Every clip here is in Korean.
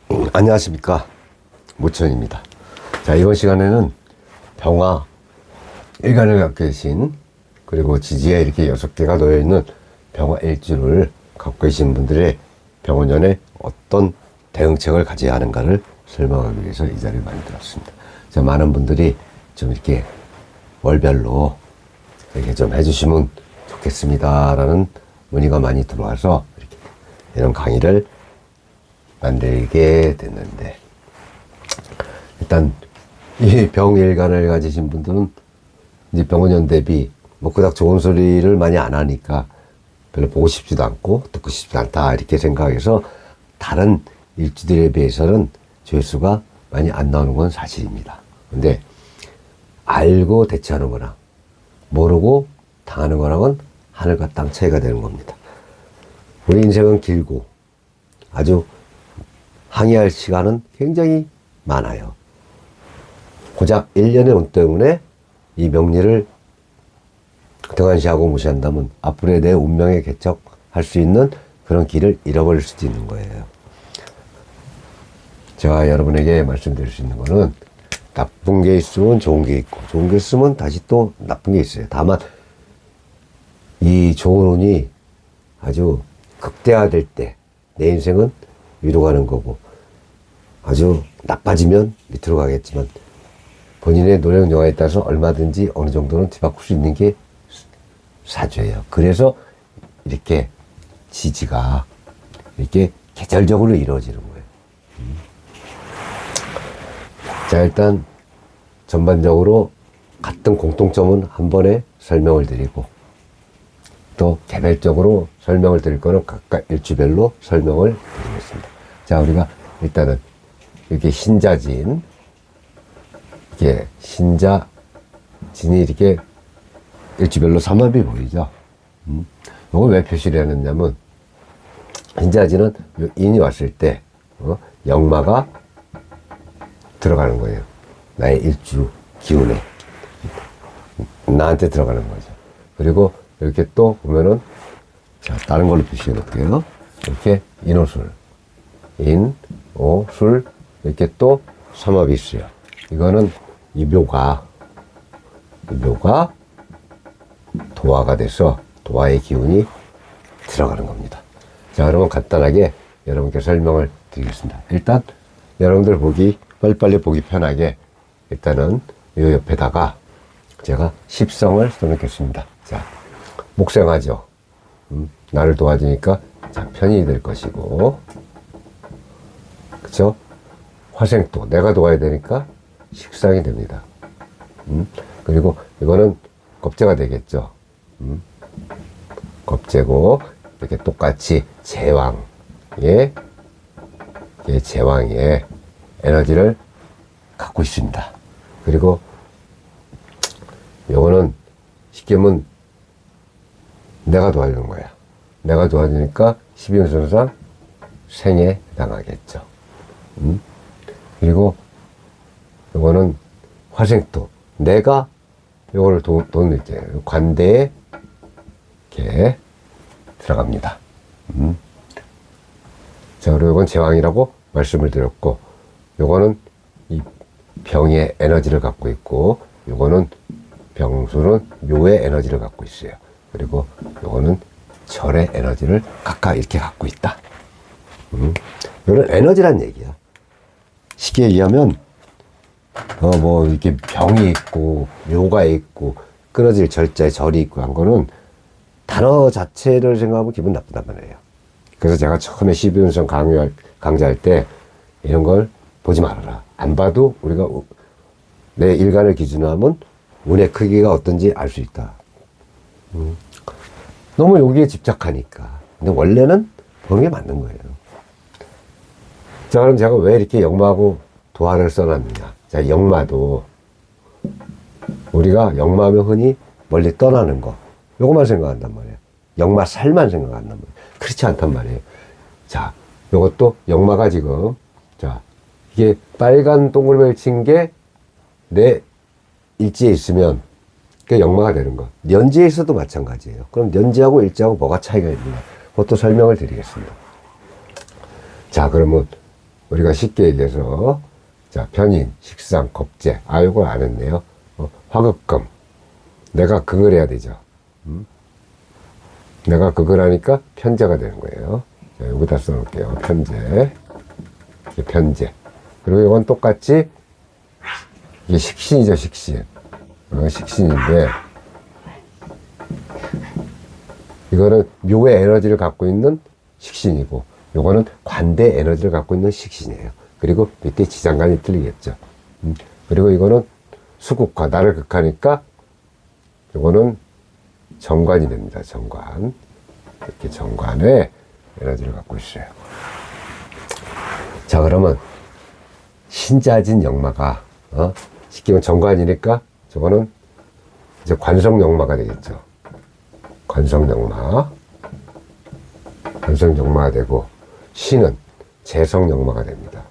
안녕하십니까, 무천입니다. 자, 이번 시간에는 병화 일간을 갖고 계신, 그리고 지지에 이렇게 6개가 놓여있는 병화 일주를 갖고 계신 분들의 병원연에 어떤 대응책을 가져야 하는가를 설명하기 위해서 이 자리를 만들었습니다. 자, 많은 분들이 좀 이렇게 월별로 이렇게 좀 해주시면 좋겠습니다 라는 문의가 많이 들어와서 이렇게 이런 강의를 만들게 됐는데, 일단 이 병일간을 가지신 분들은 이제 병원연 대비 뭐 그닥 좋은 소리를 많이 안 하니까 별로 보고 싶지도 않고 듣고 싶지 않다 이렇게 생각해서 다른 일주들에 비해서는 조회수가 많이 안 나오는 건 사실입니다. 근데 알고 대처하는 거랑 모르고 당하는 거랑은 하늘과 땅 차이가 되는 겁니다. 우리 인생은 길고 아주 항해할 시간은 굉장히 많아요. 고작 1년의 운 때문에 이 명리를 등한시하고 무시한다면 앞으로의 내 운명에 개척할 수 있는 그런 길을 잃어버릴 수도 있는 거예요. 제가 여러분에게 말씀드릴 수 있는 거는 나쁜 게 있으면 좋은 게 있고 좋은 게 있으면 다시 또 나쁜 게 있어요. 다만 이 좋은 운이 아주 극대화될 때 내 인생은 위로 가는 거고, 아주 나빠지면 밑으로 가겠지만 본인의 노력 여하에 따라서 얼마든지 어느 정도는 뒤바꿀 수 있는 게 사주예요. 그래서 이렇게 지지가 이렇게 계절적으로 이루어지는 거예요. 자, 일단 전반적으로 같은 공통점은 한 번에 설명을 드리고, 또 개별적으로 설명을 드릴 거는 각각 일주별로 설명을 드리겠습니다. 자, 우리가 일단은 이렇게 신자진, 이렇게 신자진이 이렇게 일주별로 삼합이 보이죠. 이거 왜 표시를 해놨냐면, 신자진은 인이 왔을 때 역마가 들어가는 거예요. 나의 일주 기운에 나한테 들어가는 거죠. 그리고 이렇게 또 보면은, 자, 다른 걸로 표시해 놓을게요. 이렇게 인오술, 인오술, 이렇게 또 삼합이 있어요. 이거는 이 묘가 도화가 돼서 도화의 기운이 들어가는 겁니다. 자, 그러면 간단하게 여러분께 설명을 드리겠습니다. 일단 여러분들 빨리빨리 보기 편하게 일단은 이 옆에다가 제가 십성을 써놓겠습니다. 자, 목생하죠. 나를 도와주니까 자, 편이 될 것이고, 그쵸? 화생도 내가 도와야 되니까 식상이 됩니다. 그리고 이거는 겁재가 되겠죠. 겁재고, 이렇게 똑같이 제왕의 에너지를 갖고 있습니다. 그리고 요거는 쉽게 하면 내가 도와주는 거야. 내가 도와주니까 12운선상 생에 해당하겠죠. 그리고 요거는 화생토, 내가 요거를 돈을 이제 관대에 이렇게 들어갑니다. 자, 그리고 이건 제왕이라고 말씀을 드렸고, 요거는 이 병의 에너지를 갖고 있고, 요거는 병수는 묘의 에너지를 갖고 있어요. 그리고 요거는 절의 에너지를 각각 이렇게 갖고 있다. 이런 에너지란 얘기야. 쉽게 얘기하면 뭐 이렇게 병이 있고 묘가 있고 끊어질 절자에 절이 있고 한 거는 단어 자체를 생각하면 기분 나쁘단 말이에요. 그래서 제가 처음에 12운성 강좌할 때 이런 걸 보지 말아라. 안 봐도 우리가 내 일간을 기준으로 하면 운의 크기가 어떤지 알 수 있다. 너무 여기에 집착하니까. 근데 원래는 보는 게 맞는 거예요. 자, 그럼 제가 왜 이렇게 역마하고 도화를 써놨느냐. 자, 역마도 우리가 역마하면 흔히 멀리 떠나는 거, 요것만 생각한단 말이에요. 역마 살만 생각한단 말이에요. 그렇지 않단 말이에요. 자, 요것도 역마가 지금, 자, 이게 빨간 동그라미를 친 게 내 일지에 있으면 그게 역마가 되는 거. 년지에 있어도 마찬가지예요. 그럼 년지하고 일지하고 뭐가 차이가 있느냐. 그것도 설명을 드리겠습니다. 자, 그러면 우리가 쉽게 얘기해서, 자, 편인, 식상, 겁재. 아, 이걸 안 했네요. 화급금. 내가 그걸 해야 되죠. 내가 그걸 하니까 편재가 되는 거예요. 자, 여기다 써놓을게요. 편재. 편재. 그리고 이건 똑같이, 이게 식신이죠, 식신. 식신인데, 이거는 묘의 에너지를 갖고 있는 식신이고, 요거는 관대 에너지를 갖고 있는 식신이에요. 그리고 밑에 지장간이 틀리겠죠. 그리고 이거는 수국화, 나를 극하니까, 요거는 정관이 됩니다. 정관. 이렇게 정관에 에너지를 갖고 있어요. 자, 그러면 신자진 역마가, 쉽게 말하면 정관이니까 저거는 이제 관성역마가 되겠죠. 관성역마. 관성역마가 되고, 신은 재성역마가 됩니다.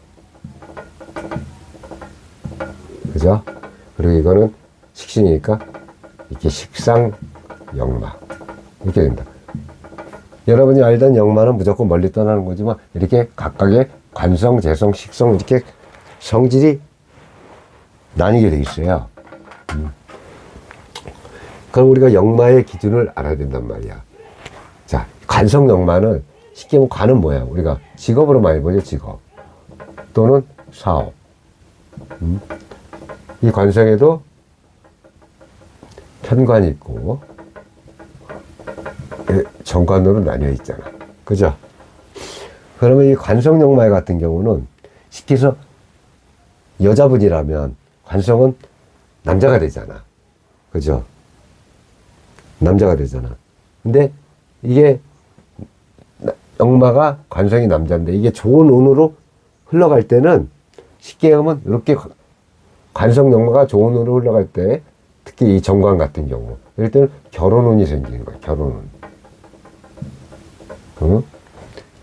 그죠? 그리고 이거는 식신이니까 이렇게 식상역마. 이렇게 됩니다. 여러분이 알던 역마는 무조건 멀리 떠나는 거지만, 이렇게 각각의 관성, 재성, 식성, 이렇게 성질이 나뉘게 돼 있어요. 그럼 우리가 역마의 기준을 알아야 된단 말이야. 자, 관성 역마는 쉽게 보면 관은 뭐야? 우리가 직업으로 많이 보죠, 직업. 또는 사업. 이 관성에도 편관이 있고, 정관으로 나뉘어 있잖아. 그죠? 그러면 이 관성 역마 같은 경우는 쉽게 해서 여자분이라면 관성은 남자가 되잖아. 그죠? 남자가 되잖아. 근데 이게 역마가 관성이 남자인데 이게 좋은 운으로 흘러갈 때는 쉽게 하면 이렇게 관성 역마가 좋은 운으로 흘러갈 때, 특히 이 정관 같은 경우 이럴 때는 결혼운이 생기는 거야. 결혼운.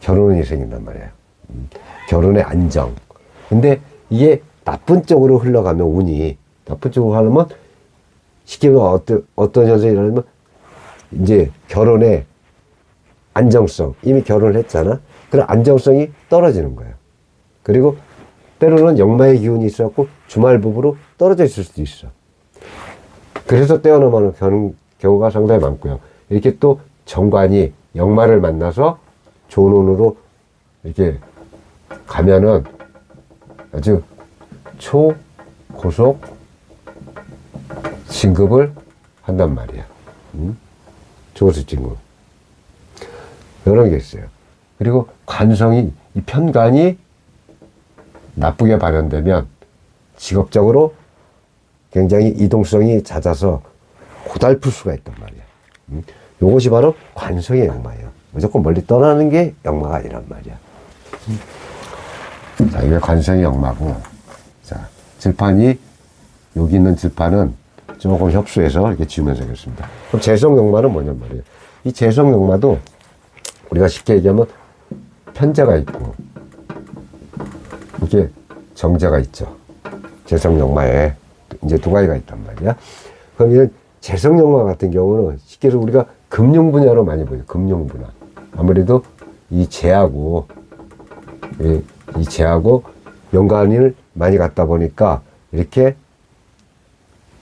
결혼운이 생긴단 말이에요. 결혼의 안정. 근데 이게 나쁜 쪽으로 흘러가면, 운이 나쁜 쪽으로 하려면 쉽게 말하면 어떤 현상이 일어나면 이제 결혼의 안정성, 이미 결혼을 했잖아. 그런 안정성이 떨어지는 거예요. 그리고 때로는 역마의 기운이 있어갖고 주말 부부로 떨어져 있을 수도 있어. 그래서 떼어넘어가는 경우가 상당히 많고요. 이렇게 또 정관이 역마를 만나서 좋은 운으로 이렇게 가면은 아주 초고속 진급을 한단 말이야. 초고속 진급. 이런 게 있어요. 그리고 관성이, 이 편관이 나쁘게 발현되면 직업적으로 굉장히 이동성이 잦아서 고달플 수가 있단 말이야. 이것이 바로 관성의 역마예요. 무조건 멀리 떠나는 게 역마가 아니란 말이야. 자, 이게 관성의 역마고, 자, 질판이, 여기 있는 질판은 조금 협소해서 이렇게 지우면서 하겠습니다. 그럼 재성 역마는 뭐냔 말이에요. 이 재성 역마도 우리가 쉽게 얘기하면 편재가 있고, 이게 정재가 있죠. 재성 역마에 이제 두 가지가 있단 말이야. 그럼 이런 재성 역마 같은 경우는 쉽게 해서 우리가 금융 분야로 많이 보여요. 금융 분야. 아무래도 이 재하고, 이 재하고 연관을 많이 갖다 보니까 이렇게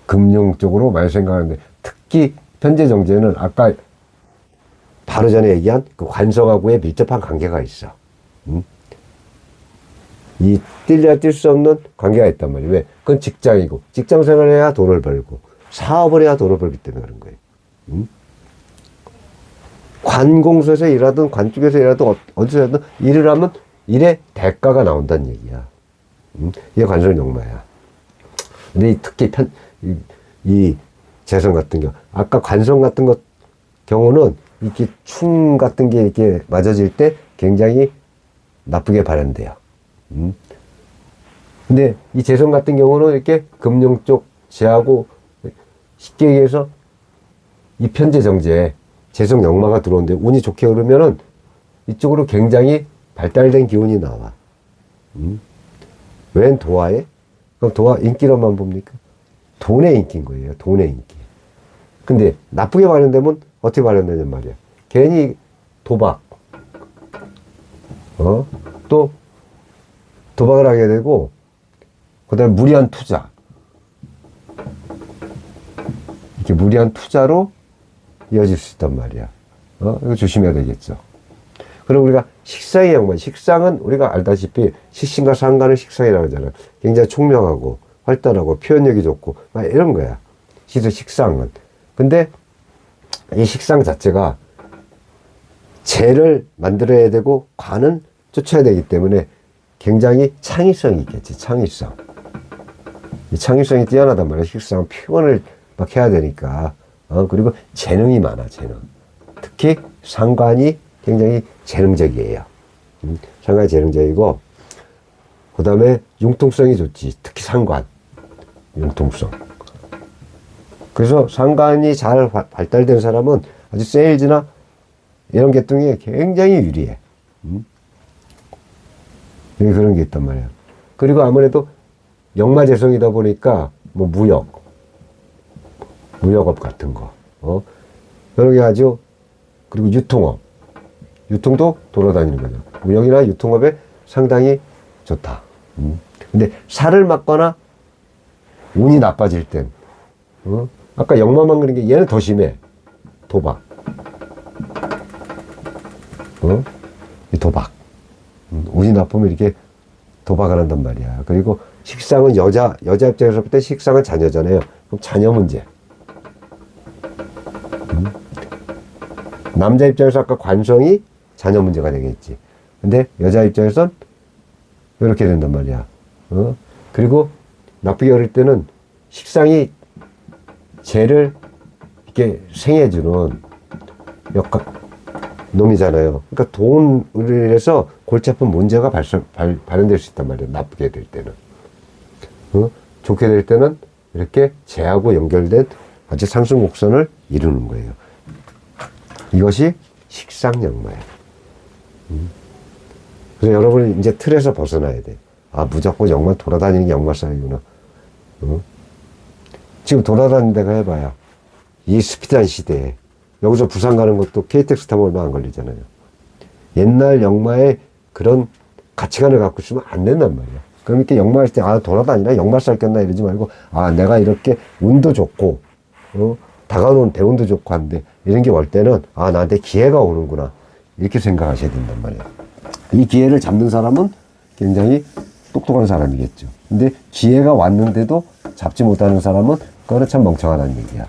금융 쪽으로 많이 생각하는데, 특히 편재 정재는 아까 바로 전에 얘기한 그 관성하고의 밀접한 관계가 있어. 이 뛸래야 뛸 수 없는 관계가 있단 말이에요. 왜? 그건 직장이고, 직장 생활을 해야 돈을 벌고, 사업을 해야 돈을 벌기 때문에 그런 거예요. 관공서에서 일하든 관쪽에서 일하든 어디서 일하든 일을 하면 일의 대가가 나온다는 얘기야. 이게 관성 역마야. 근데 특히 이 재성 같은 경우, 아까 관성 같은 것 경우는 이렇게 충 같은 게 이렇게 맞아질 때 굉장히 나쁘게 발현돼요. 근데 이 재성 같은 경우는 이렇게 금융 쪽 재하고, 쉽게 얘기해서 이 편재 정제에 재성 역마가 들어오는데 운이 좋게 흐르면은 이쪽으로 굉장히 발달된 기운이 나와. 웬 도화에? 그럼 도화 인기로만 봅니까? 돈의 인기인 거예요. 돈의 인기. 근데 나쁘게 발현되면 어떻게 발현되냔 말이야. 괜히 도박, 또 도박을 하게 되고, 그 다음에 무리한 투자. 이렇게 무리한 투자로 이어질 수 있단 말이야. 이거 조심해야 되겠죠. 그럼 우리가 식상의 영마, 식상은 우리가 알다시피 식신과 상관을 식상이라고 하잖아요. 굉장히 총명하고 활달하고 표현력이 좋고 막 이런 거야. 식상은. 근데 이 식상 자체가 재를 만들어야 되고 관은 쫓아야 되기 때문에 굉장히 창의성이 있겠지. 창의성. 이 창의성이 뛰어나단 말이야. 식상은 표현을 막 해야 되니까. 그리고 재능이 많아. 재능. 특히 상관이 굉장히 재능적이에요. 상관이 재능적이고, 그 다음에 융통성이 좋지. 특히 상관. 융통성. 그래서 상관이 잘 발달된 사람은 아주 세일즈나 이런 계통에 굉장히 유리해. 그런 게 있단 말이야. 그리고 아무래도 역마재성이다 보니까 뭐 무역업 같은 거, 그런 게 아주, 그리고 유통업. 유통도 돌아다니는 거죠. 무역이나 유통업에 상당히 좋다. 근데 살을 맞거나 운이 나빠질 땐, 아까 역마만 그린 게 얘는 더 심해. 도박. 이 도박. 운이 나쁘면 이렇게 도박을 한단 말이야. 그리고 식상은 여자 입장에서 볼 때 식상은 자녀잖아요. 그럼 자녀 문제. 남자 입장에서 아까 관성이 자녀 문제가 되겠지. 근데 여자 입장에선 이렇게 된단 말이야. 그리고 나쁘게 어릴 때는 식상이 죄를 이렇게 생해주는 놈이잖아요. 그러니까 돈을 해서 골치 아픈 문제가 발현될 수 있단 말이에요. 나쁘게 될 때는. 좋게 될 때는 이렇게 재하고 연결된 아주 상승 곡선을 이루는 거예요. 이것이 식상역마예요. 그래서 여러분이 이제 틀에서 벗어나야 돼. 아, 무조건 역마 돌아다니는 게 역마살이구나. 지금 돌아다니는 데가 해봐야. 이 스피드한 시대에. 여기서 부산 가는 것도 KTX 타면 얼마 안 걸리잖아요. 옛날 역마에 그런 가치관을 갖고 있으면 안 된단 말이야. 그러니까 역마할 때, 돌아다니나? 역마살 꼈나? 이러지 말고, 내가 이렇게 운도 좋고, 다가오는 대운도 좋고 한데, 이런 게 올 때는, 나한테 기회가 오는구나. 이렇게 생각하셔야 된단 말이야. 이 기회를 잡는 사람은 굉장히 똑똑한 사람이겠죠. 근데 기회가 왔는데도 잡지 못하는 사람은, 그거는 참 멍청하다는 얘기야.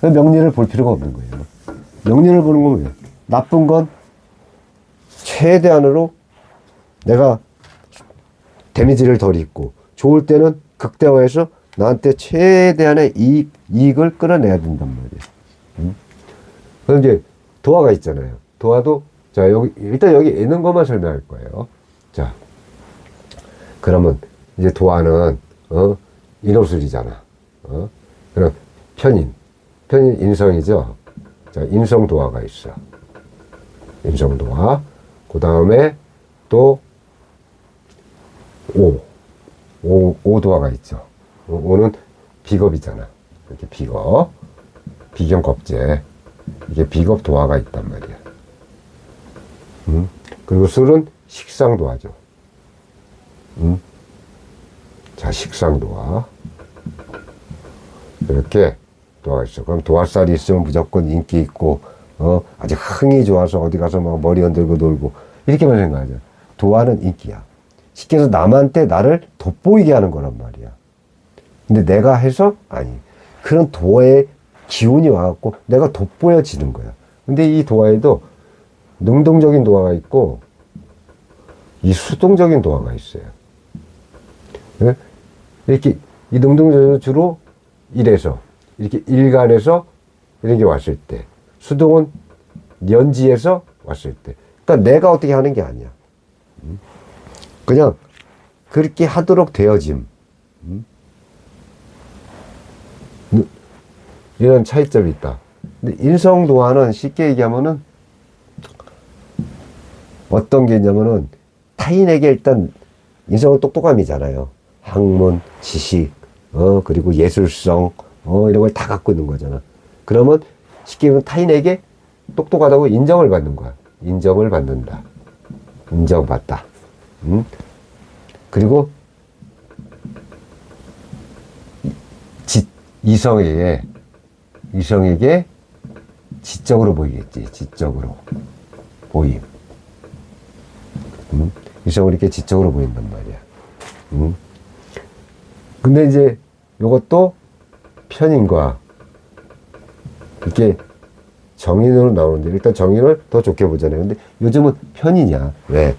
명리를 볼 필요가 없는 거예요. 명리를 보는 건 왜? 나쁜 건 최대한으로 내가 데미지를 덜 입고, 좋을 때는 극대화해서 나한테 최대한의 이익을 끌어내야 된단 말이에요. 그럼 이제 도화가 있잖아요. 도화도, 자, 일단 여기 있는 것만 설명할 거예요. 자, 그러면 이제 도화는, 인호술이잖아. 그럼 편인 인성이죠. 자, 인성도화가 있어. 인성도화. 그 다음에 또 오도화가 있죠. 오는 비겁이잖아. 이렇게 비경겁제. 이게 비겁도화가 있단 말이야. 그리고 술은 식상도화죠. 자, 식상도화. 이렇게 도화가 있어. 그럼 도화살이 있으면 무조건 인기 있고, 아주 흥이 좋아서 어디 가서 막 머리 흔들고 놀고, 이렇게만 생각하죠. 도화는 인기야. 쉽게 해서 남한테 나를 돋보이게 하는 거란 말이야. 근데 내가 해서, 그런 도화의 기운이 와갖고 내가 돋보여지는 거야. 근데 이 도화에도 능동적인 도화가 있고, 이 수동적인 도화가 있어요. 이렇게, 이 능동적으로 주로 일에서, 이렇게 일간에서 이런 게 왔을 때, 수동은 연지에서 왔을 때. 그러니까 내가 어떻게 하는 게 아니야. 그냥 그렇게 하도록 되어짐. 이런 차이점이 있다. 근데 인성도화는 쉽게 얘기하면은 어떤 게 있냐면은 타인에게 일단 인성은 똑똑함이잖아요. 학문, 지식, 그리고 예술성, 이런 걸 다 갖고 있는 거잖아. 그러면 쉽게 얘기하면 타인에게 똑똑하다고 인정을 받는 거야. 인정을 받는다. 인정받다. 그리고 이성에게 지적으로 보이겠지. 지적으로 보임. 이성을 이렇게 지적으로 보인단 말이야. 근데 이제 요것도 편인과 이렇게 정인으로 나오는데, 일단 정인을 더 좋게 보잖아요. 근데 요즘은 편이냐? 왜?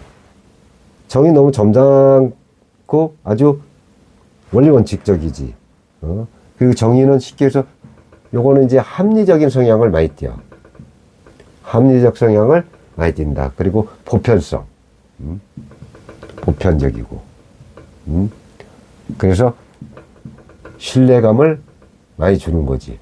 정인 너무 점잖고 아주 원리 원칙적이지. 그리고 정인은 쉽게 해서 요거는 이제 합리적인 성향을 많이 띄어. 합리적 성향을 많이 띈다. 그리고 보편성. 보편적이고. 그래서 신뢰감을 많이 주는 거지.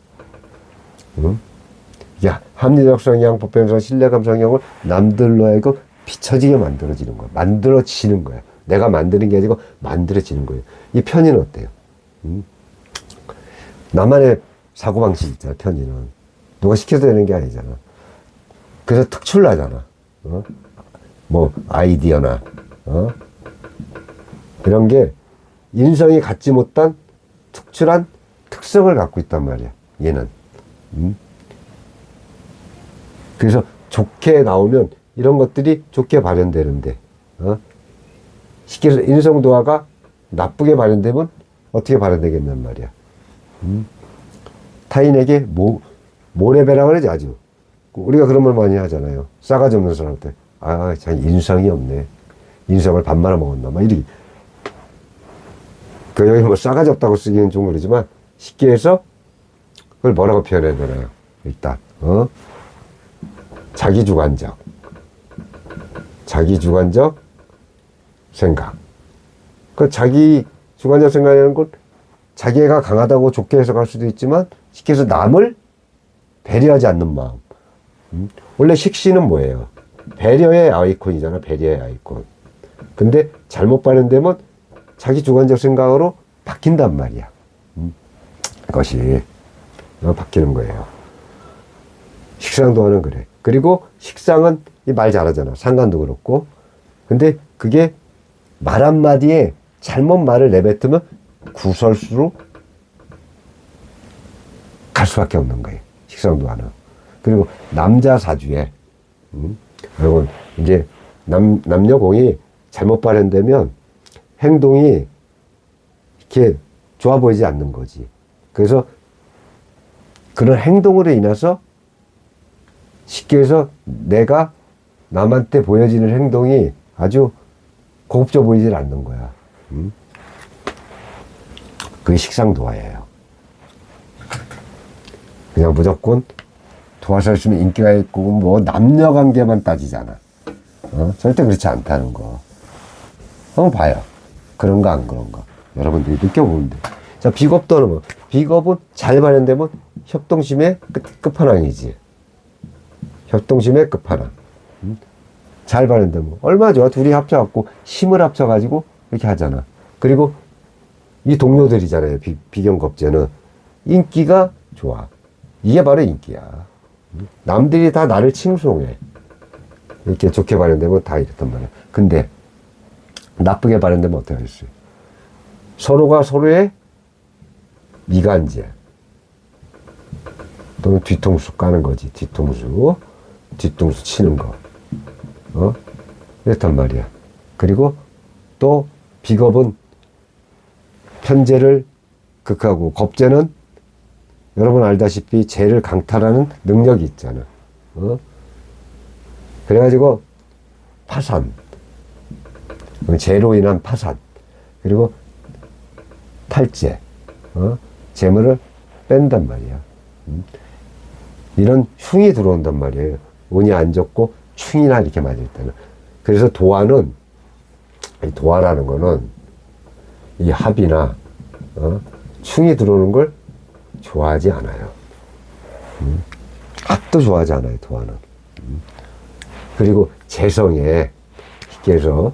야, 합리적 성향, 보편성, 신뢰감 성향을 남들로 하여금 비춰지게 만들어지는 거야. 만들어지는 거야. 내가 만드는 게 아니고 만들어지는 거예요. 이 편의는 어때요? 나만의 사고방식 있잖아, 편의는. 누가 시켜서 되는 게 아니잖아. 그래서 특출나잖아. 뭐, 아이디어나, 이런 게 인성이 갖지 못한 특출한 특성을 갖고 있단 말이야, 얘는. 그래서 좋게 나오면 이런 것들이 좋게 발현되는데, 쉽게 해서 인성도화가 나쁘게 발현되면 어떻게 발현되겠냔 말이야. 타인에게 모래배라 그러지, 아주. 우리가 그런 말 많이 하잖아요. 싸가지 없는 사람한테. 아, 참 인성이 없네. 인성을 밥 말아 먹었나. 막 이리. 그 여기 뭐 싸가지 없다고 쓰기는 좀 그러지만 쉽게 해서 그걸 뭐라고 표현해야 되나요? 일단, 자기주관적 생각. 그 자기주관적 생각이라는 건 자기가 강하다고 좋게 해석할 수도 있지만 쉽게 해서 남을 배려하지 않는 마음. 원래 식신은 뭐예요? 배려의 아이콘이잖아. 배려의 아이콘. 근데 잘못 발현되면 자기주관적 생각으로 바뀐단 말이야. 그것이 바뀌는 거예요. 식상도화는 그래. 그리고 식상은 말 잘하잖아. 상관도 그렇고. 근데 그게 말 한마디에 잘못 말을 내뱉으면 구설수로 갈 수밖에 없는 거예요. 식상도화는. 그리고 남자 사주에, 여러분, 이제 남녀공이 잘못 발현되면 행동이 이렇게 좋아 보이지 않는 거지. 그래서 그런 행동으로 인해서 쉽게 해서 내가 남한테 보여지는 행동이 아주 고급져 보이질 않는 거야. 그게 식상도화예요. 그냥 무조건 도화살 쓰면 인기가 있고 뭐 남녀관계만 따지잖아. 절대 그렇지 않다는 거. 한번 봐요. 그런가 안 그런가. 여러분들이 느껴보면 돼. 자, 비겁도는 뭐? 비겁은 잘 발현되면 협동심의 끝판왕이지. 협동심의 끝판왕. 잘 발현되면 얼마나 좋아. 둘이 합쳐갖고 힘을 합쳐가지고 이렇게 하잖아. 그리고 이 동료들이잖아요. 비경겁제는 인기가 좋아. 이게 바로 인기야. 남들이 다 나를 칭송해. 이렇게 좋게 발현되면 다 이랬단 말이야. 근데 나쁘게 발현되면 어떻게 하겠어요? 서로가 서로의 미간제 또는 뒤통수 까는 거지. 뒤통수 치는 거. 이랬단 말이야. 그리고 또 비겁은 편재를 극하고, 겁재는 여러분 알다시피 재를 강탈하는 능력이 있잖아. 그래가지고 파산, 재로 인한 파산, 그리고 탈재, 재물을 뺀단 말이야. 이런 흉이 들어온단 말이에요. 운이 안 좋고 충이나 이렇게 맞을 때는. 그래서 도화는, 도화라는 거는 이 합이나 충이 들어오는 걸 좋아하지 않아요. 합도 좋아하지 않아요, 도화는. 그리고 재성에 쉽게 해서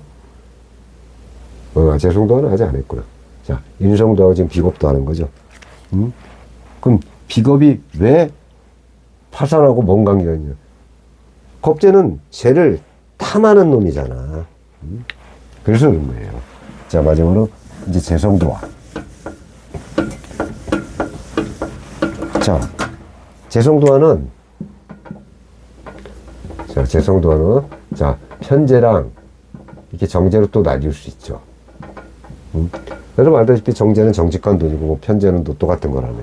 재성도화는 아직 안 했구나. 자, 인성도하고 지금 비겁도 하는 거죠. 그럼 비겁이 왜 파산하고 뭔 관계가 있냐? 겁재는 재를 탐하는 놈이잖아. 그래서 그런 거예요. 자, 마지막으로 이제 재성도화. 자, 재성도화는 자, 편재랑 이렇게 정제로 또 나뉠 수 있죠. 여러분 알다시피 정제는 정직한 돈이고 뭐 편제는 또 똑같은 거라네.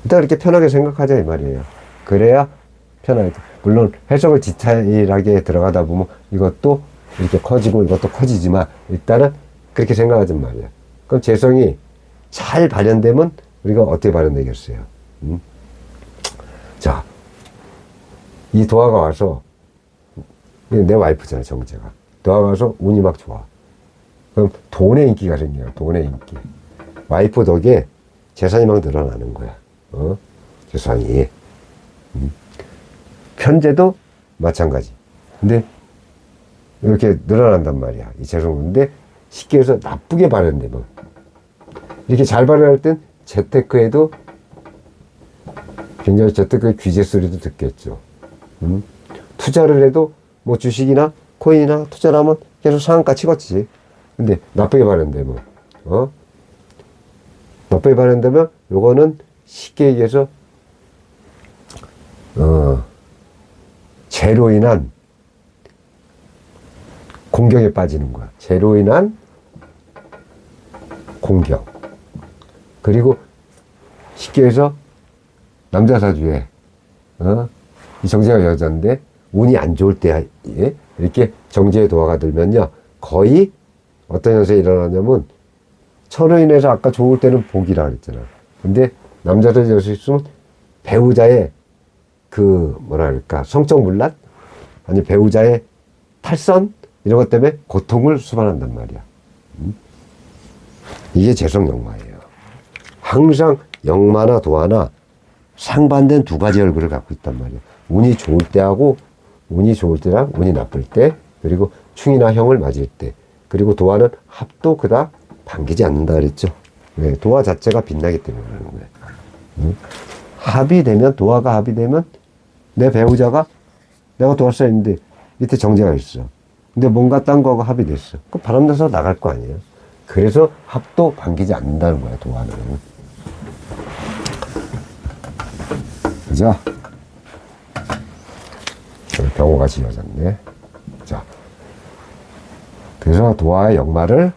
일단 이렇게 편하게 생각하자 이 말이에요. 그래야 편하게. 물론 해석을 디테일하게 들어가다 보면 이것도 이렇게 커지고 이것도 커지지만 일단은 그렇게 생각하자 말이야. 그럼 재성이 잘 발현되면 우리가 어떻게 발현되겠어요? 자, 이 도화가 와서 내 와이프잖아, 정제가. 도화가 와서 운이 막 좋아. 그럼 돈의 인기가 생겨요. 돈의 인기. 와이프 덕에 재산이 막 늘어나는 거야. 재산이. 편제도 마찬가지. 근데 이렇게 늘어난단 말이야. 이 재성인데 쉽게 해서 나쁘게 발현되면 이렇게 잘 발현할 땐 재테크에도 굉장히 재테크의 귀재 소리도 듣겠죠. 투자를 해도 뭐 주식이나 코인이나 투자를 하면 계속 상한가 치겠지. 근데 나쁘게 발현되면 나쁘게 발현되면 요거는 쉽게 얘기해서 재로 인한 공격에 빠지는 거야. 재로 인한 공격. 그리고 쉽게 해서 남자 사주에 이 정제가 여자인데 운이 안 좋을 때 이렇게 정제의 도화가 들면요, 거의 어떤 현상이 일어나냐면 천으로 인해서 아까 좋을 때는 복이라 그랬잖아. 근데 남자 사주 여자 있으면 배우자의 그 뭐랄까 성적 문란, 아니 배우자의 탈선 이런 것 때문에 고통을 수반한단 말이야. 이게 재성 역마예요. 항상 역마나 도화나 상반된 두 가지 얼굴을 갖고 있단 말이야. 운이 좋을 때하고 운이 좋을 때랑 운이 나쁠 때, 그리고 충이나 형을 맞을 때, 그리고 도화는 합도 그닥 반기지 않는다 그랬죠. 왜? 도화 자체가 빛나기 때문에 그러는 거예요. 합이 되면, 도화가 합이 되면 내 배우자가 내가 도화 써있는데 밑에 정제가 있어. 근데 뭔가 딴 거하고 합이 됐어. 그 바람나서 나갈 거 아니에요. 그래서 합도 반기지 않는다는 거야, 도화는. 그죠? 병호가 지어졌네. 자, 그래서 도화의 역마를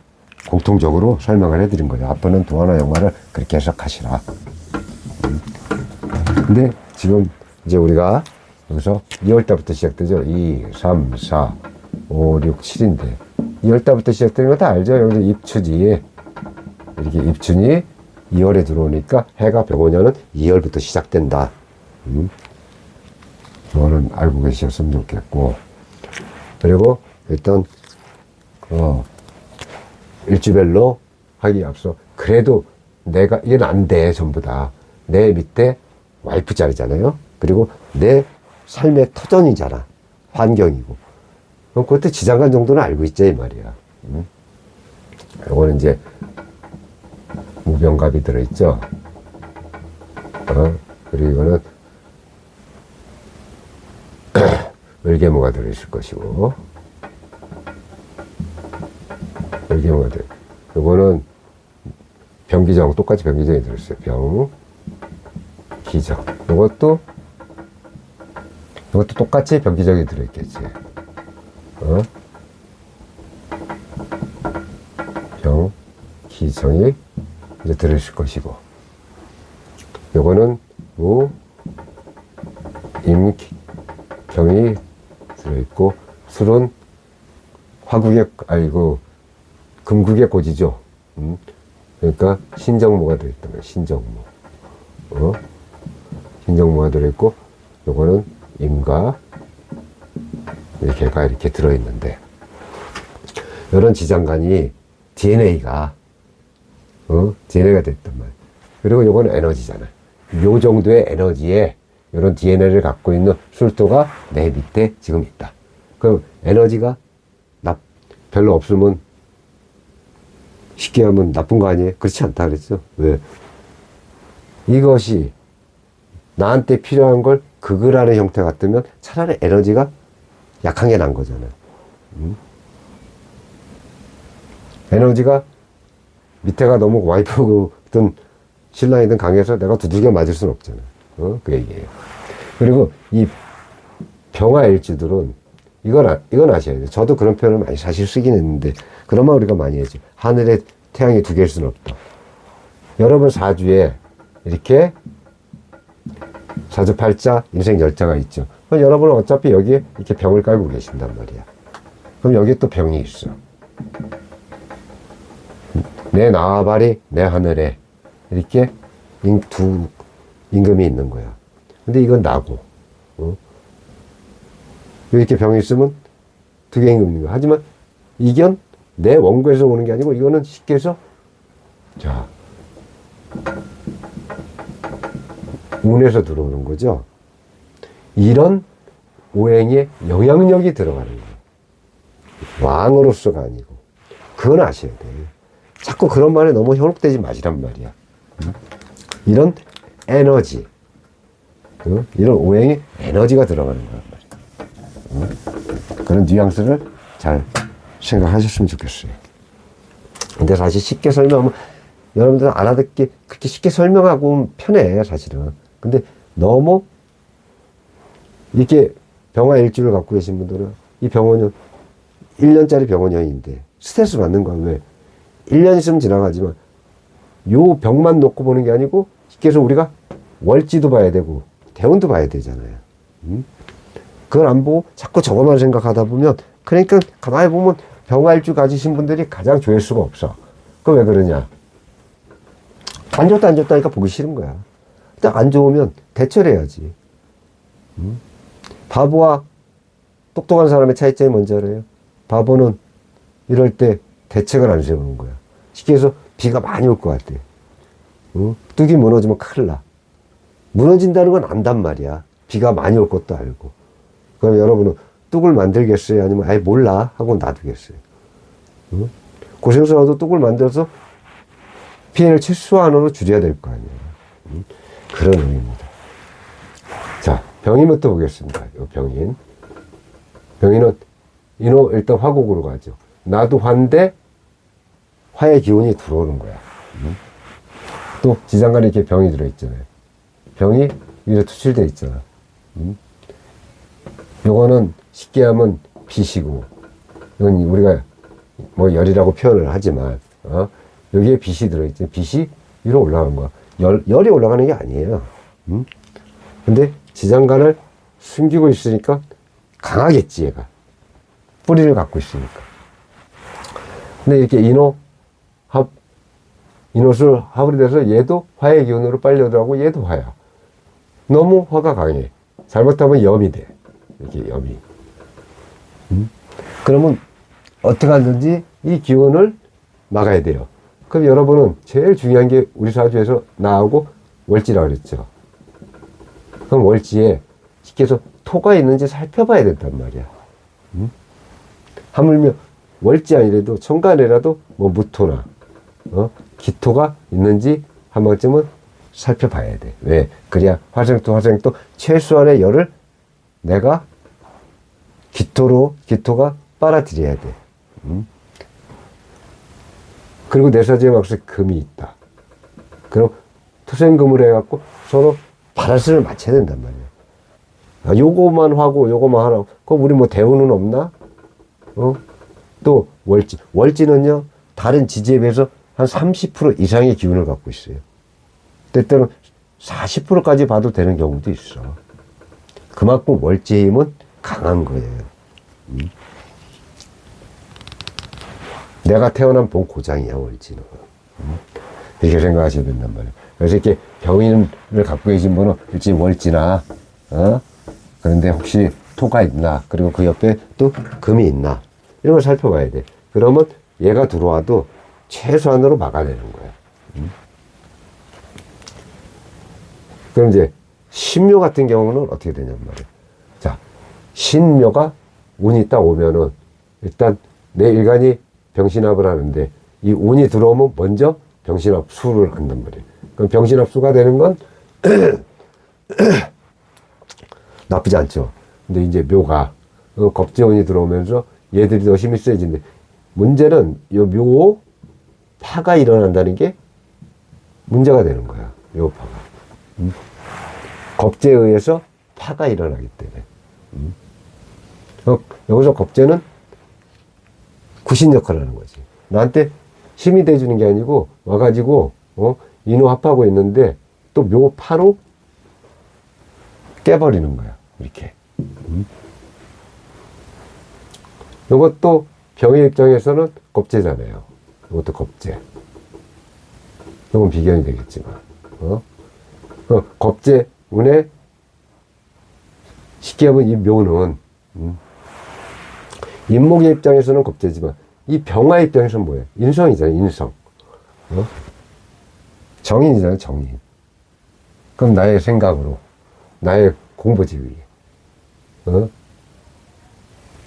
공통적으로 설명을 해드린 거예요. 앞으로는 도화나 역마를 그렇게 해석하시라. 근데 지금 이제 우리가 여기서 2월달부터 시작되죠. 2, 3, 4, 5, 6, 7인데 2월달부터 시작되는 거 다 알죠? 여기서 입춘이 이렇게 입춘이 2월에 들어오니까 해가 병오년은 2월부터 시작된다. 그거는 알고 계셨으면 좋겠고, 그리고 일단 일주별로 하기 앞서 그래도 내가 이건 안 돼. 전부 다 내 밑에 와이프 자리잖아요. 그리고 내 삶의 터전이잖아. 환경이고. 그럼 그것도 지장간 정도는 알고 있자 이 말이야. 이거는 이제 무병갑이 들어있죠. 그리고 이거는 을개모가 들어있을 것이고, 을개모가 들어. 이거는 병기정, 똑같이 병기정이 들어있어요. 병, 기정. 이것도 똑같이 병기정이 들어있겠지. 병, 기정이 이제 들어있을 것이고, 요거는 무, 임, 경이 들어있고, 술은 화국의, 금국의 고지죠. 그러니까 신정모가 들어있단 말이야. 신정모. 신정모가 들어있고, 요거는 임과 이렇게가 이렇게 들어있는데, 이런 지장간이 DNA가 됐단 말이야. 그리고 요거는 에너지잖아. 요 정도의 에너지에 이런 DNA를 갖고 있는 술토가 내 밑에 지금 있다. 그럼 에너지가 별로 없으면 쉽게 하면 나쁜 거 아니에요? 그렇지 않다 그랬죠. 왜? 이것이 나한테 필요한 걸 극을하는 형태 같으면 차라리 에너지가 약한 게 난 거잖아. 에너지가 밑에가 너무 와이프든 신랑이든 강해서 내가 두들겨 맞을 수는 없잖아. 그 얘기예요. 그리고 이 병화일주들은 이건 아셔야 돼요. 저도 그런 표현을 많이 사실 쓰긴 했는데, 그나마 우리가 많이 했죠. 하늘에 태양이 두 개일 수는 없다. 여러분 사주에 이렇게 사주팔자, 인생 열자가 있죠. 그럼 여러분은 어차피 여기에 이렇게 병을 깔고 계신단 말이야. 그럼 여기에 또 병이 있어. 내 나와바리, 내 하늘에 이렇게 두 임금이 있는 거야. 근데 이건 나고, 이렇게 병이 있으면 두 개 임금이 있는 거야. 하지만 이건 내 원고에서 오는 게 아니고, 이거는 쉽게 해서, 자, 운에서 들어오는 거죠. 이런 오행에 영향력이 들어가는 거예요. 왕으로서가 아니고. 그건 아셔야 돼요. 자꾸 그런 말에 너무 현혹되지 마시란 말이야. 이런 에너지, 이런 오행에 에너지가 들어가는 거란 말이야. 그런 뉘앙스를 잘 생각하셨으면 좋겠어요. 근데 사실 쉽게 설명하면 여러분들 알아듣기 그렇게 쉽게 설명하고 편해, 사실은. 근데 너무 이렇게 병화일주를 갖고 계신 분들은 이 병원은 1년짜리 병원형인데 스트레스 받는 거야. 왜? 1년 있으면 지나가지만 요 병만 놓고 보는 게 아니고, 쉽게 해서 우리가 월지도 봐야 되고 대운도 봐야 되잖아요. 그걸 안 보고 자꾸 저것만 생각하다 보면, 그러니까 가만히 보면 병화일주 가지신 분들이 가장 조회수가 없어. 그거 왜 그러냐? 안 좋다 안 좋다니까 보기 싫은 거야. 딱 안 좋으면 대처를 해야지. 바보와 똑똑한 사람의 차이점이 뭔지 알아요? 바보는 이럴 때 대책을 안 세우는 거야. 쉽게 해서 비가 많이 올 것 같아. 뚝이 무너지면 큰일 나. 무너진다는 건 안단 말이야. 비가 많이 올 것도 알고. 그럼 여러분은 뚝을 만들겠어요? 아니면 아예 몰라 하고 놔두겠어요? 고생스러워도 뚝을 만들어서 피해를 최소한으로 줄여야 될 거 아니에요. 그런 의미입니다. 자, 병인부터 보겠습니다. 요 병인. 병인은 인호 일단 화국으로 가죠. 나도 화인데 화의 기운이 들어오는 거야. 또 지장간에 이렇게 병이 들어있잖아요. 병이 위로 투출되어 있잖아. 요거는 쉽게 하면 빛이고, 이건 우리가 뭐 열이라고 표현을 하지만, 여기에 빛이 들어있지. 빛이 위로 올라가는 거야. 열이 올라가는 게 아니에요. 근데 지장간을 숨기고 있으니까 강하겠지, 얘가. 뿌리를 갖고 있으니까. 근데 이렇게 인호술 합이 돼서 얘도 화의 기운으로 빨려들어가고 얘도 화야. 너무 화가 강해. 잘못하면 염이 돼. 이렇게 염이. 그러면 어떻게 하든지 이 기운을 막아야 돼요. 그럼 여러분은 제일 중요한 게 우리 사주에서 나하고 월지라고 그랬죠. 그럼 월지에 쉽게 해서 토가 있는지 살펴봐야 된단 말이야. 하물며 월지 아니래도 천간에라도 뭐 무토나 기토가 있는지 한 번쯤은 살펴봐야 돼. 왜? 그래야 화생토 최소한의 열을 내가 기토가 빨아들여야 돼. 그리고 내 사주에 막상 금이 있다. 그럼 토생금을 해갖고 서로 바란스를 맞춰야 된단 말이야. 요거만 하고 요거만 하라고. 그럼 우리 뭐 대우는 없나? 또 월지는요, 다른 지지에 비해서 한 30% 이상의 기운을 갖고 있어요. 때때는 40%까지 봐도 되는 경우도 있어. 그만큼 월지의 힘은 강한 거예요. 내가 태어난 본 고장이야, 월지는. 이렇게 생각하셔야 된단 말이에요. 그래서 이렇게 병인을 갖고 계신 분은 일찍 월지나, 그런데 혹시 토가 있나, 그리고 그 옆에 또 금이 있나, 이런 걸 살펴봐야 돼. 그러면 얘가 들어와도 최소한으로 막아내는 거야. 그럼 이제 신묘 같은 경우는 어떻게 되냔 말이야. 자, 신묘가 운이 딱 오면은 일단 내 일간이 병신합을 하는데, 이 운이 들어오면 먼저 병신합수를 한단 말이에요. 그럼 병신합수가 되는 건 나쁘지 않죠. 근데 이제 묘가 겁재운이 들어오면서 얘들이 더 힘이 세진데, 문제는 요 묘파가 일어난다는 게 문제가 되는 거야. 묘파가. 겁재에 의해서 파가 일어나기 때문에. 여기서 겁재는 구신 역할을 하는 거지. 나한테 힘이 돼주는 게 아니고 와가지고 인호합하고 있는데 또 묘파로 깨버리는 거야. 이렇게. 이것도 병의 입장에서는 겁재잖아요. 이것도 겁재. 이건 비견이 되겠지만. 겁재 운에 쉽게 하면 이 묘는 인목의 입장에서는 겁재지만 이 병화의 입장에서는 뭐예요? 인성이잖아요. 인성. 정인이잖아요. 정인. 그럼 나의 생각으로 나의 공부지위.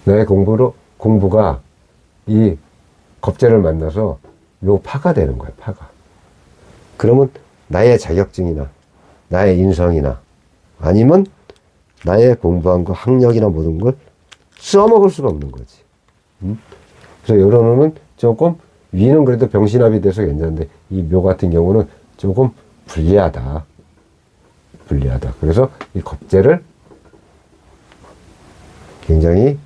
나의 공부가 이 겁재를 만나서 묘파가 되는 거야. 파가. 그러면 나의 자격증이나 나의 인성이나 아니면 나의 공부한 거 학력이나 모든 걸 써먹을 수가 없는 거지. 그래서 여론은 조금 위는 그래도 병신합이 돼서 괜찮은데 이 묘 같은 경우는 조금 불리하다. 그래서 이 겁재를 굉장히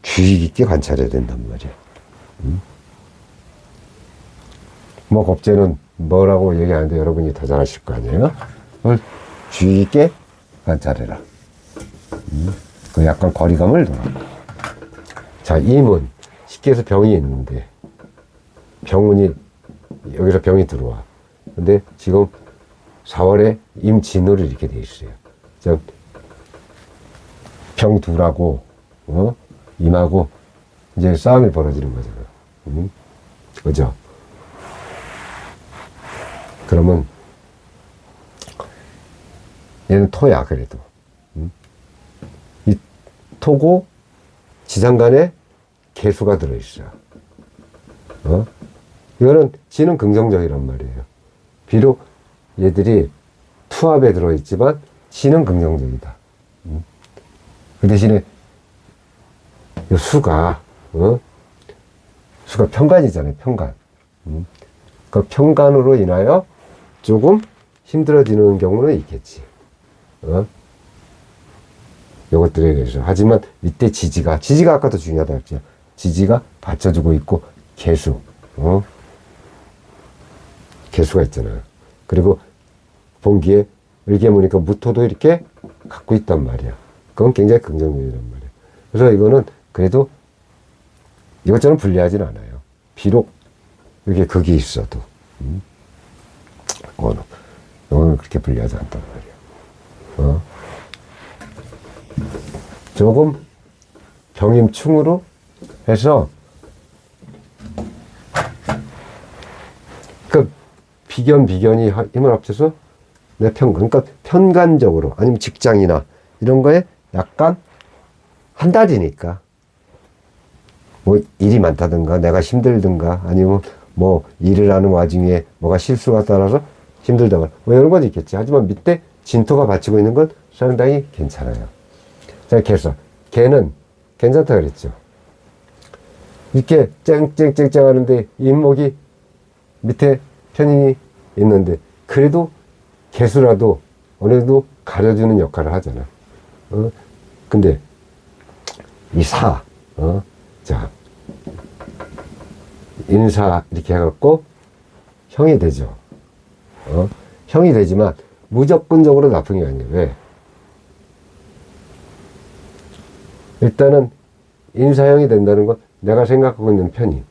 주의 깊게 관찰해야 된단 말이야. 뭐 겁재는 뭐라고 얘기하는데 여러분이 더 잘 아실 거 아니에요? 그걸 주의 깊게 관찰해라. 그 약간 거리감을 둬라. 자, 임은 쉽게 해서 병이 있는데 여기서 병이 들어와. 근데 지금 4월에 임진으로 이렇게 돼 있어요. 병 둘하고 임하고 이제 싸움이 벌어지는 거잖아. 그죠? 그러면 얘는 토야. 그래도 이 토고 지상간에 개수가 들어있어. 이거는 지는 긍정적이란 말이에요. 비록 얘들이 투합에 들어있지만 지는 긍정적이다. 그 대신에 이 수가 편간이잖아요. 편간. 그 편간으로 인하여 조금 힘들어지는 경우는 있겠지. 요것들에 대해서. 하지만 밑에 지지가 아까도 중요하다 했죠. 지지가 받쳐주고 있고 개수. 개수가 있잖아요. 그리고 본기에 을개무니까 무토도 이렇게 갖고 있단 말이야. 그건 굉장히 긍정적이란 말이야. 그래서 이거는 그래도 이것처럼 불리하진 않아요. 비록 이렇게 극이 있어도. 이거는 그렇게 불리하지 않단 말이야. 조금 병임충으로 해서 그 비견이 힘을 합쳐서 그러니까 편간적으로 아니면 직장이나 이런 거에 약간 한 달이니까 뭐 일이 많다든가 내가 힘들든가 아니면 뭐 일을 하는 와중에 뭐가 실수가 따라서 힘들다거나 뭐 이런 건 있겠지. 하지만 밑에 진토가 받치고 있는 건 상당히 괜찮아요. 자, 그래서 개는 괜찮다 그랬죠. 이렇게 쨍쨍쨍쨍 하는데 인목이 밑에 편인이 있는데 그래도 개수라도 어느 정도 가려주는 역할을 하잖아. 근데 이 사, 자, 인사 이렇게 해갖고 형이 되죠. 형이 되지만 무조건적으로 나쁜 게 아니에요. 왜? 일단은 인사형이 된다는 건 내가 생각하고 있는 편인.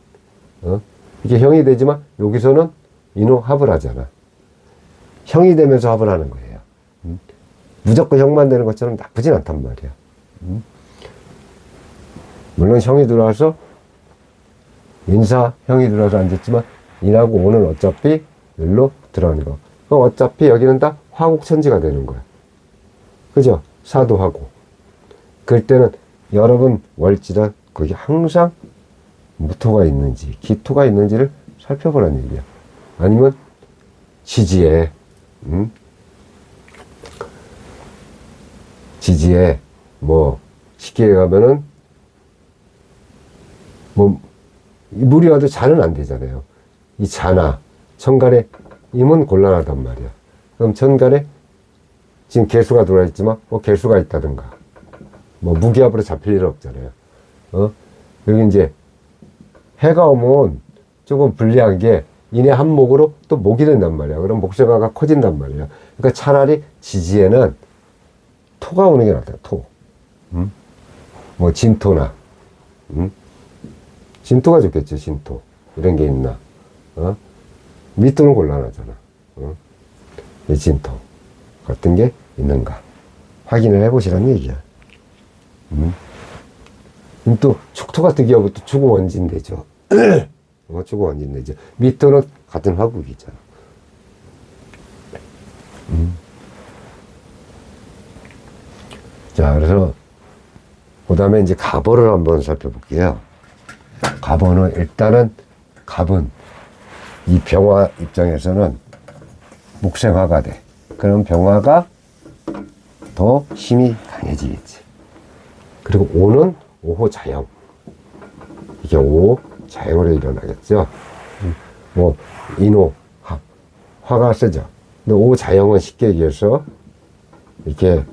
이게 형이 되지만 여기서는 인호합을 하잖아. 형이 되면서 합을 하는 거예요. 무조건 형만 되는 것처럼 나쁘진 않단 말이야. 물론 형이 들어와서 인사 형이 들어와서 앉았지만 인하고 오는 어차피 일로 들어가는 거. 그럼 어차피 여기는 다 화곡천지가 되는 거야. 그죠? 사도하고. 그럴 때는 여러분 월지란 거기 항상 무토가 있는지 기토가 있는지를 살펴보라는 얘기야. 아니면 지지에 뭐 쉽게 가면은 뭐 물이 와도 자는 안 되잖아요. 이 자나 천간에 임은 곤란하단 말이야. 그럼 천간에 지금 개수가 들어와 있지만 개수가 있다든가 무기압으로 잡힐 일은 없잖아요. 여기 이제 해가 오면 조금 불리한 게 인의 한목으로 또 목이 된단 말이야. 그럼 목생화가 커진단 말이야. 그러니까 차라리 지지에는 토가 오는 게 낫다. 토. 진토나. 진토가 좋겠죠. 진토. 이런 게 있나. 밑도는 곤란하잖아. 이 진토 같은 게 있는가. 확인을 해보시라는 얘기야. 또 축토 같은 경우는 또 주고 원진되죠. 주고 원진되죠. 밑도는 같은 화국이잖아. 자, 그래서 그 다음에 이제 갑오를 한번 살펴볼게요. 갑오는 일단은 갑은 이 병화 입장에서는 목생화가 돼. 그럼 병화가 더 힘이 강해지겠지. 그리고 오는 오호 자영. 이게 오 자영으로 일어나겠죠. 인호 화가 세죠. 근데 오 자영은 쉽게 얘기해서 이렇게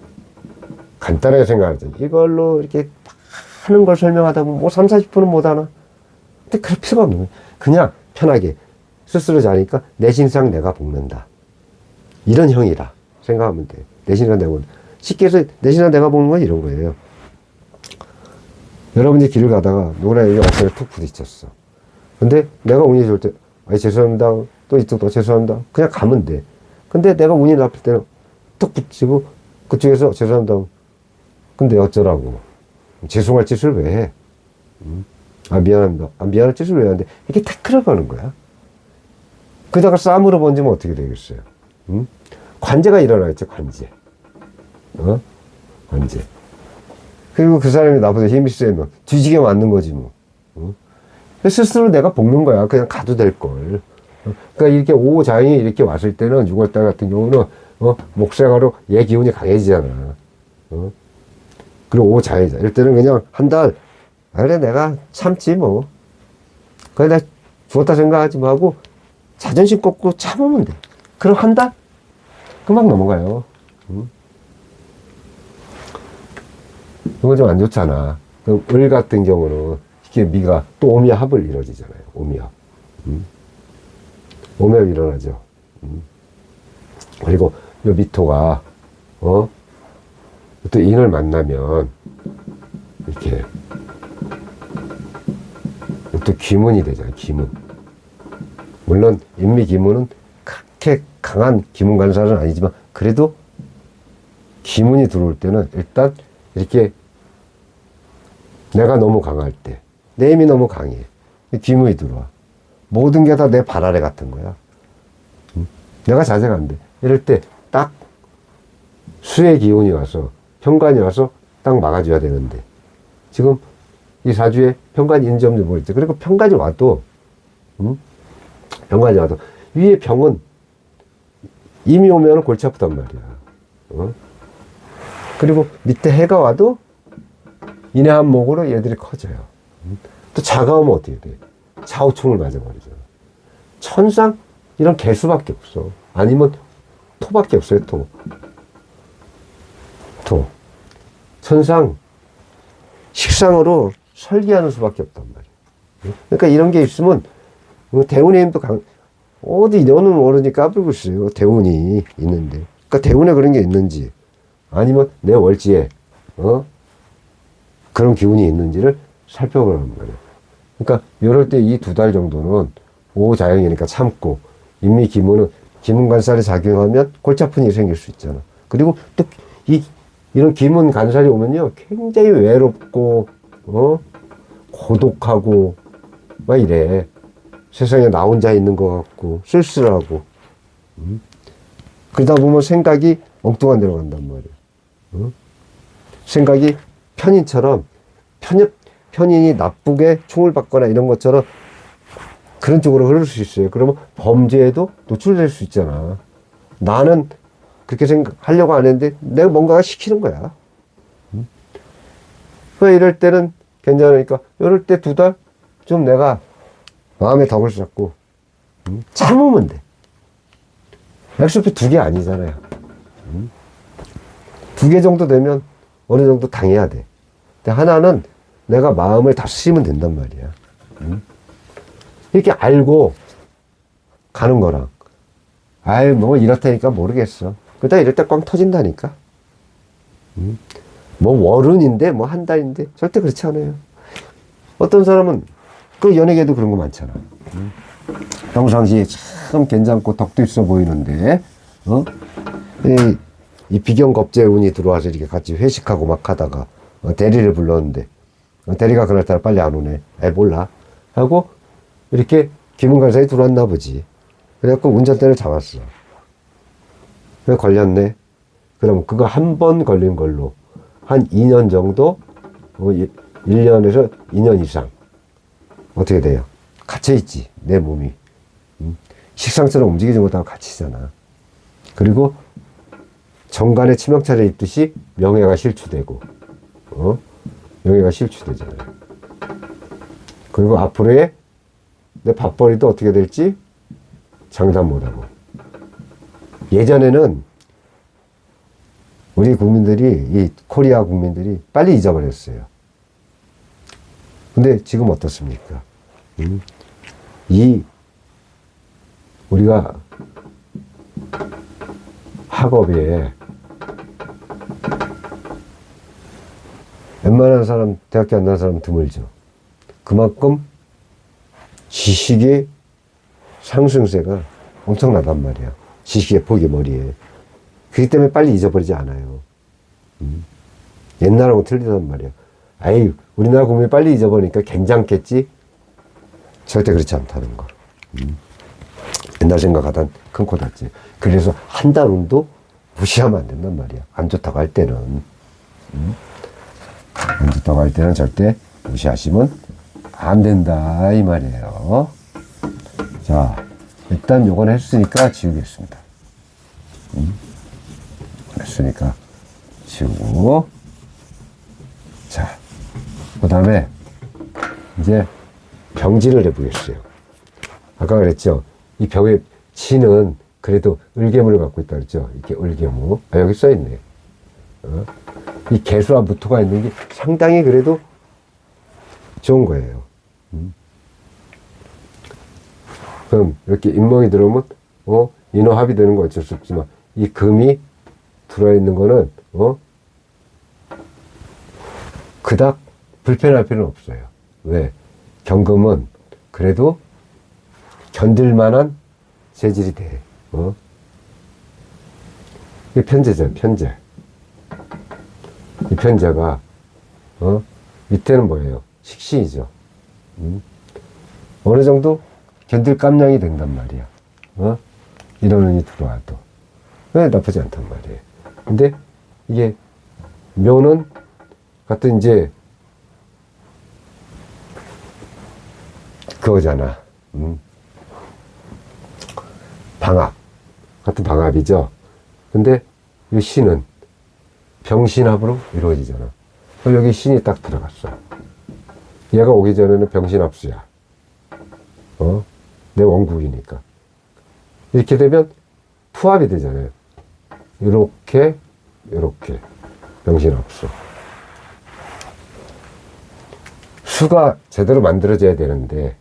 간단하게 생각하죠. 이걸로 이렇게 하는 걸 설명하다 보면 3, 40분은 못 하나. 근데 그럴 필요가 없는 거예요. 그냥 편하게 스스로 자니까 내 신상 내가 볶는다. 이런 형이라 생각하면 돼. 내 신상 내가 볶는다. 쉽게 해서 내 신상 내가 볶는 건 이런 거예요. 여러분이 길을 가다가 누구나에게 어깨를 툭 부딪혔어. 근데 내가 운이 좋을 때, 죄송합니다. 또 이쪽 또 죄송합니다. 그냥 가면 돼. 근데 내가 운이 나쁠 때는 툭 붙이고 그쪽에서 죄송합니다. 근데 어쩌라고. 죄송할 짓을 왜 해? 미안합니다. 미안할 짓을 왜 하는데 이렇게 태클을 거는 거야. 그러다가 싸움으로 번지면 어떻게 되겠어요? 관제가 일어나겠죠. 관제. 관제. 그리고 그 사람이 나보다 힘이 세면 뒤지게 맞는 거지 뭐. 스스로 내가 볶는 거야. 그냥 가도 될 걸. 그러니까 이렇게 오자연이 이렇게 왔을 때는 6월달 같은 경우는 목생화로 얘 기운이 강해지잖아. 그리고 오자연이다. 이럴 때는 그냥 한 달, 그래 내가 참지 뭐. 그래 내가 죽었다 생각하지 말고 자존심 꺾고 참으면 돼. 그럼 한 달? 금방 넘어가요. 이건 좀 안 좋잖아. 그럼 을 같은 경우는 이렇게 미가 또 오미합을 이루어지잖아요. 오미합. 오미합이 일어나죠. 그리고 요 미토가 또 인을 만나면 이렇게 또 기문이 되잖아요. 기문. 물론 인미 기문은 그렇게 강한 기문 관사는 아니지만 그래도 기문이 들어올 때는 일단 이렇게 내가 너무 강할 때, 내 힘이 너무 강해. 기문이 들어와. 모든 게 다 내 발 아래 같은 거야. 내가 자제가 안 돼. 이럴 때 딱 수의 기운이 와서, 현관이 와서 딱 막아줘야 되는데, 지금 이 사주에 편관이 있는지 없는지 모르겠죠. 그리고 편관이 와도, 편관이 와도, 위에 병은 이미 오면 골치 아프단 말이야. 그리고 밑에 해가 와도 인의 한목으로 얘들이 커져요. 또 자가 오면 어떻게 돼? 좌우충을 맞아버리잖아. 천상 이런 개수밖에 없어. 아니면 토밖에 없어요. 토. 천상 식상으로 설계하는 수밖에 없단 말이야. 그러니까 이런 게 있으면 대운의 힘도 어디 너는 모르니 까불고 있어요. 대운이 있는데. 그러니까 대운에 그런 게 있는지 아니면 내 월지에 그런 기운이 있는지를 살펴보란 말이에요. 그러니까 이럴 때 이 2달 정도는 오자영이니까 참고 인미 기문은 기문 간살이 작용하면 골치 아픈 일이 생길 수 있잖아. 그리고 또 이런 기문 간살이 오면요 굉장히 외롭고 고독하고 막 이래. 세상에 나 혼자 있는 것 같고 쓸쓸하고 그러다 보면 생각이 엉뚱한 데로 간단 말이야. 생각이 편인처럼 편인이 나쁘게 총을 받거나 이런 것처럼 그런 쪽으로 흐를 수 있어요. 그러면 범죄에도 노출될 수 있잖아. 나는 그렇게 생각하려고 안 했는데 내가 뭔가가 시키는 거야. 왜 이럴 때는 괜찮으니까 이럴 때 2달 좀 내가 마음에 덕을 쌓고 참으면 돼. 엑스피 2개 아니잖아요. 2개 정도 되면 어느 정도 당해야 돼. 근데 하나는 내가 마음을 다스리면 된단 말이야. 이렇게 알고 가는 거랑, 아이, 뭐, 이렇다니까 모르겠어. 그러다 이럴 때 꽝 터진다니까. 뭐, 월운인데, 뭐, 한 달인데, 절대 그렇지 않아요. 어떤 사람은, 그 연예계도 그런 거 많잖아. 평상시에 참 괜찮고 덕도 있어 보이는데, 이 비경겁제 운이 들어와서 이렇게 같이 회식하고 막 하다가, 대리를 불렀는데, 대리가 그날따라 빨리 안 오네. 몰라. 하고, 이렇게 기문관사에 들어왔나 보지. 그래갖고 운전대를 잡았어. 왜 걸렸네? 그럼 그거 한 번 걸린 걸로 한 2년 정도, 1년에서 2년 이상. 어떻게 돼요? 갇혀있지, 내 몸이. 식상처럼 움직이지 못하고 갇히잖아. 그리고 정관에 치명타를 입듯이 명예가 실추되고, 명예가 실추되잖아요. 그리고 앞으로의 내 밥벌이도 어떻게 될지 장담 못하고. 예전에는 우리 국민들이, 이 코리아 국민들이 빨리 잊어버렸어요. 근데 지금 어떻습니까? 우리가 학업에 웬만한 사람, 대학교 안 나온 사람 드물죠. 그만큼 지식의 상승세가 엄청나단 말이야. 지식의 폭이 머리에. 그렇기 때문에 빨리 잊어버리지 않아요. 옛날하고 틀리단 말이야. 아이, 우리나라 국민이 빨리 잊어버리니까 괜찮겠지? 절대 그렇지 않다는 거. 옛날 생각하던 큰 코 닥지. 그래서 한 달 운도 무시하면 안 된단 말이야. 안 좋다고 할 때는. 안 좋다고 할 때는 절대 무시하시면 안 된다, 이 말이에요. 자, 일단 요건 했으니까 지우겠습니다. 했으니까 지우고. 자, 그 다음에 이제 병진을 해보겠어요. 아까 그랬죠? 이 병의 진은 그래도 을개무를 갖고 있다 그랬죠? 이렇게 을개무. 아, 여기 써있네. 이 개수와 무토가 있는 게 상당히 그래도 좋은 거예요. 그럼 이렇게 인목이 들어오면 인호합이 되는 거 어쩔 수 없지만 이 금이 들어있는 거는 그닥 불편할 필요는 없어요. 왜? 경금은 그래도 견딜 만한 재질이 돼. 이게 편재죠, 편재. 이 편재가 밑에는 뭐예요? 식신이죠. 어느 정도 견딜 깜냥이 된단 말이야. 이런 운이 들어와도. 왜 나쁘지 않단 말이에요. 근데 이게 묘는 같은 이제 그거잖아. 방압. 같은 방압이죠. 근데 이 신은 병신합으로 이루어지잖아. 그럼 여기 신이 딱 들어갔어. 얘가 오기 전에는 병신합수야. 내 원국이니까. 이렇게 되면 투합이 되잖아요. 이렇게 병신합수. 수가 제대로 만들어져야 되는데,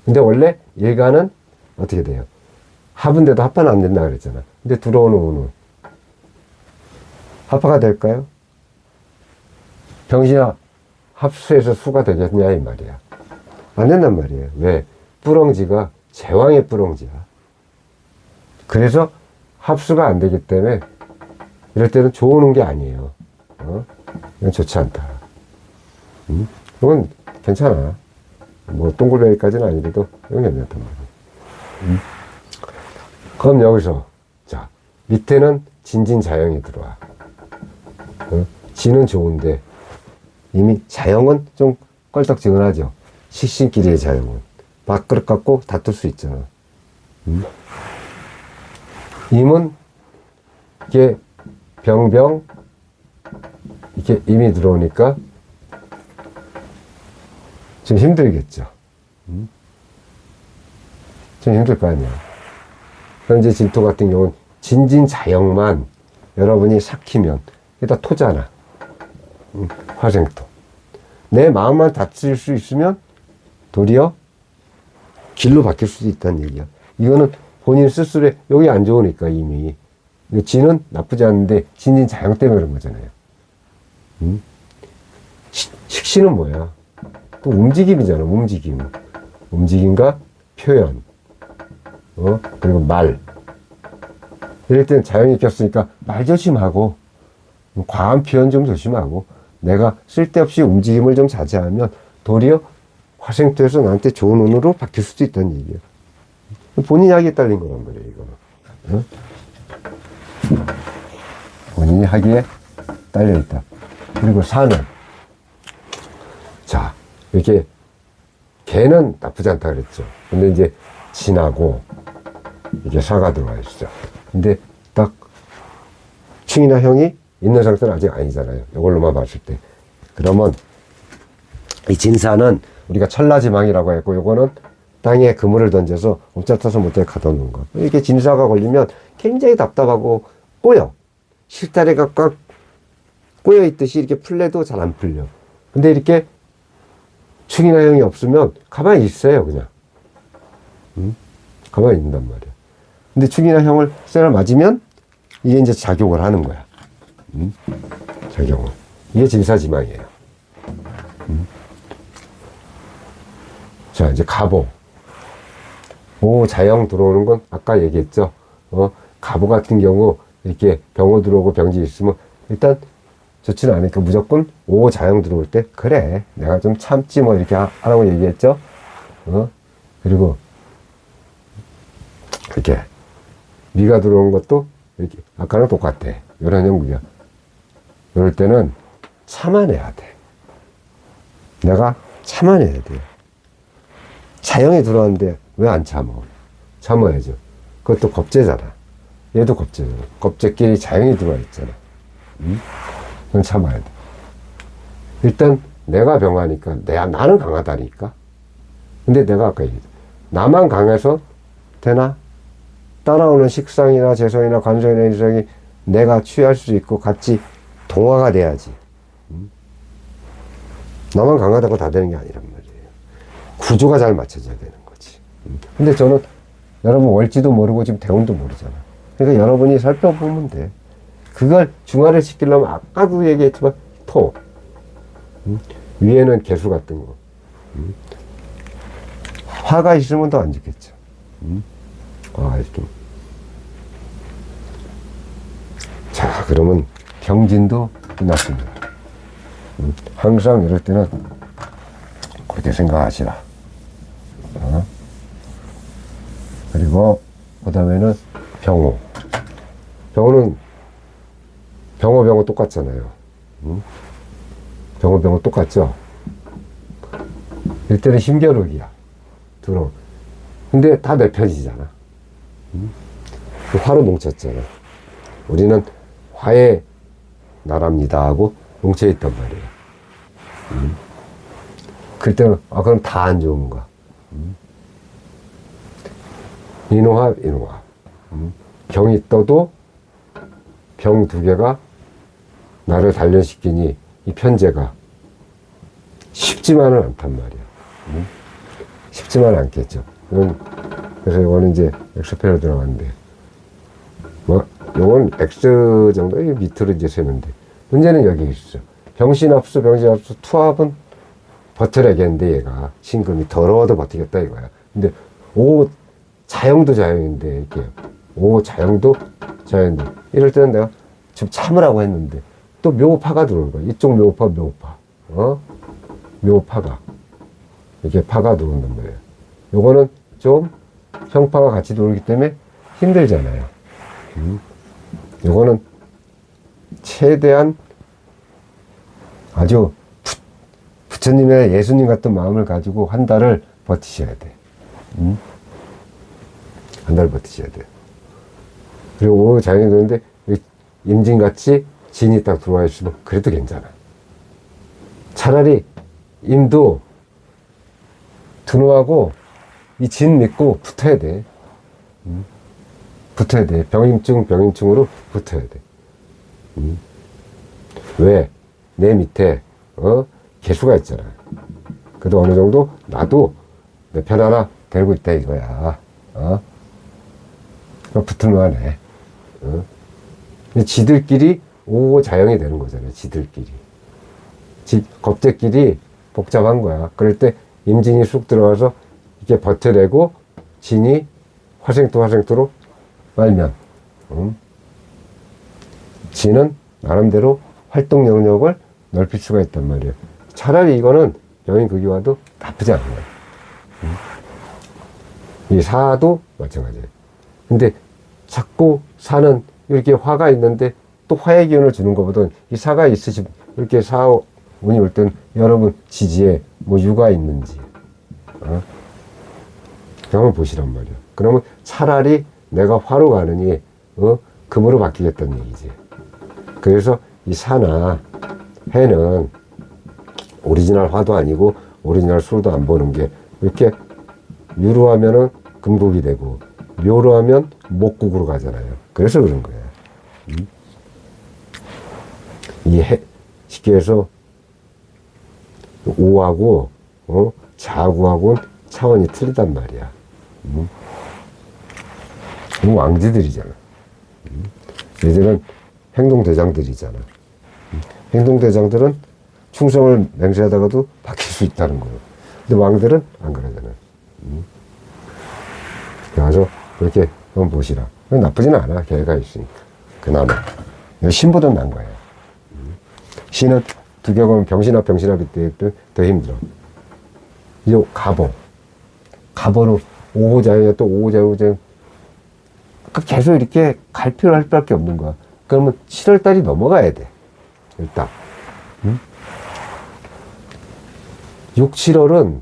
근데 원래 일간은 어떻게 돼요? 합인데도 합파는 안 된다 그랬잖아. 근데 들어오는 운은 합파가 될까요? 병신합 합수해서 수가 되겠냐 이 말이야. 안 된단 말이에요. 왜? 뿌렁지가 제왕의 뿌렁지야. 그래서 합수가 안 되기 때문에 이럴 때는 좋은 게 아니에요. 이건 좋지 않다. 이건 괜찮아. 뭐 동글레이까지는 아니래도 이건 괜찮단 말이야. 그럼 여기서 자 밑에는 진진자영이 들어와. 진은 좋은데 이미 자영은 좀 껄떡지근하죠. 식신끼리의 자영은 밥그릇 갖고 다툴 수 있잖아. 임은 이게 병병 이렇게 임이 들어오니까 좀 힘들겠죠. 좀 힘들 거 아니야. 현재 진토 같은 경우는 진진자역만 여러분이 삭히면 이게 다 토잖아. 화생토. 내 마음만 다칠 수 있으면 도리어 길로 바뀔 수도 있다는 얘기야. 이거는 본인 스스로에 여기 안 좋으니까 이미. 진은 나쁘지 않은데 진진자역 때문에 그런 거잖아요. 식신은 뭐야? 또 움직임이잖아. 움직임. 움직임과 표현. 그리고 말. 이럴 때는 자연이 꼈으니까 말 조심하고, 과한 표현 좀 조심하고, 내가 쓸데없이 움직임을 좀 자제하면 도리어 화생토에서 나한테 좋은 운으로 바뀔 수도 있다는 얘기야. 본인이 하기에 딸린 거란 말이야, 이거는. 본인이 하기에 딸려있다. 그리고 사는. 자, 이렇게, 개는 나쁘지 않다 그랬죠. 근데 이제, 진하고, 이게 사가 들어와 있어. 근데 딱, 충이나 형이 있는 상태는 아직 아니잖아요. 이걸로만 봤을 때. 그러면, 이 진사는 우리가 천라지망이라고 했고, 요거는 땅에 그물을 던져서 옴짝타서 못해 가둬놓은 거. 이렇게 진사가 걸리면 굉장히 답답하고 꼬여. 실타래가 꽉 꼬여 있듯이 이렇게 풀려도 잘 안 풀려. 근데 이렇게 충이나 형이 없으면 가만히 있어요, 그냥. 가만히 있는단 말이야. 근데 충이나 형을 쇠를 맞으면 이게 이제 작용을 하는 거야. 작용을. 이게 진사지망이에요. 자, 이제 가보. 오, 자영 들어오는 건 아까 얘기했죠. 가보 같은 경우 이렇게 병호 들어오고 병지 있으면 일단 좋지는 않으니까 무조건 오, 자영 들어올 때 그래, 내가 좀 참지 뭐 이렇게 하라고 얘기했죠. 그리고 이렇게 미가 들어오는 것도 이렇게 아까랑 똑같아. 이런 형국이야. 이럴 때는 참아내야 돼. 내가 참아내야 돼. 자영이 들어왔는데 왜 안 참아? 참아야죠. 그것도 겁재잖아. 얘도 겁재잖아. 겁재끼리 자영이 들어와 있잖아. 그건 참아야 돼. 일단 내가 병하니까 나는 강하다니까. 근데 내가 아까 얘기했죠. 나만 강해서 되나? 따라오는 식상이나 재성이나 관성이나 인성이 내가 취할 수 있고 같이 동화가 돼야지. 나만 강하다고 다 되는 게 아니란 말이에요. 구조가 잘 맞춰져야 되는 거지. 근데 저는 여러분 월지도 모르고 지금 대운도 모르잖아. 그러니까 여러분이 살펴보면 돼. 그걸 중화를 시키려면 아까도 얘기했지만 토. 위에는 개수 같은 거. 화가 있으면 더 안 좋겠죠. 이렇게. 자, 그러면 병진도 끝났습니다. 항상 이럴 때는 그렇게 생각하시라. 그리고 그 다음에는 병호. 병호는 병호 똑같잖아요. 병호 똑같죠. 이때는 힘겨루기야. 들어. 근데 다 내 편이잖아. 화로 뭉쳤잖아. 우리는 화의 나라입니다 하고 뭉쳐있단 말이에요. 그때는 그럼 다 안 좋은가. 인호합. 병이 떠도 병 두 개가 나를 단련시키니 이 편제가 쉽지만은 않단 말이야. 쉽지만은 않겠죠. 그래서 이거는 이제 엑스페로 들어가는데, 요건 X 정도, 밑으로 이제 세는데, 문제는 여기 있어. 병신합수, 투합은 버텨내겠는데, 얘가. 신금이 더러워도 버티겠다 이거야. 근데, 자영도 자영인데, 이렇게. 자영도 자영인데. 이럴 때는 내가 좀 참으라고 했는데, 또 묘파가 들어오는 거야. 이쪽 묘파. 묘파가. 이렇게 파가 들어온단 말이에요. 요거는 좀 형파가 같이 들어오기 때문에 힘들잖아요. 요거는 최대한 아주 부처님의 예수님 같은 마음을 가지고 한 달을 버티셔야 돼. 한 달 버티셔야 돼요. 그리고 자연이 그런데 임진같이 진이 딱 들어와 있으면 그래도 괜찮아. 차라리 임도 둔호하고 이 진 믿고 붙어야 돼. 붙어야 돼. 병임충으로 붙어야 돼. 왜? 내 밑에, 개수가 있잖아. 그래도 어느 정도 나도 내 편 하나 데리고 있다 이거야. 붙을만 해. 지들끼리 오자영이 되는 거잖아요. 지들끼리. 겁제끼리 복잡한 거야. 그럴 때 임진이 쑥 들어와서 이렇게 버텨내고 진이 화생토로 말면 진은 나름대로 활동 영역을 넓힐 수가 있단 말이에요. 차라리 이거는 병인극이 와도 나쁘지 않아요. 이 사도 마찬가지예요. 근데 자꾸 사는 이렇게 화가 있는데 또 화의 기운을 주는 것보다는 이 사가 있으신 이렇게 운이 올 때는 여러분 지지에 뭐 유가 있는지 한번 보시란 말이에요. 그러면 차라리 내가 화로 가느니 금으로 바뀌겠다는 얘기지. 그래서 이 사나 해는 오리지널 화도 아니고 오리지널 술도 안 보는 게 이렇게 유로 하면은 금국이 되고 묘로 하면 목국으로 가잖아요. 그래서 그런 거예요. 이 해, 쉽게 해서 오하고 자구하고는 차원이 틀리단 말이야. 왕지들이잖아. 얘들은 행동대장들이잖아. 행동대장들은 충성을 맹세하다가도 바뀔 수 있다는 거예요. 근데 왕들은 안 그러잖아. 그래서 그렇게 한번 보시라. 나쁘진 않아. 계획가 있으니까. 그나마. 신보다 난 거예요. 신은 두 개 보면 병신합 이때 더 힘들어. 이 가보로 5호자에 또 5호자 계속 이렇게 갈 필요 할 수밖에 없는 거야. 그러면 7월달이 넘어가야 돼. 일단. 6, 7월은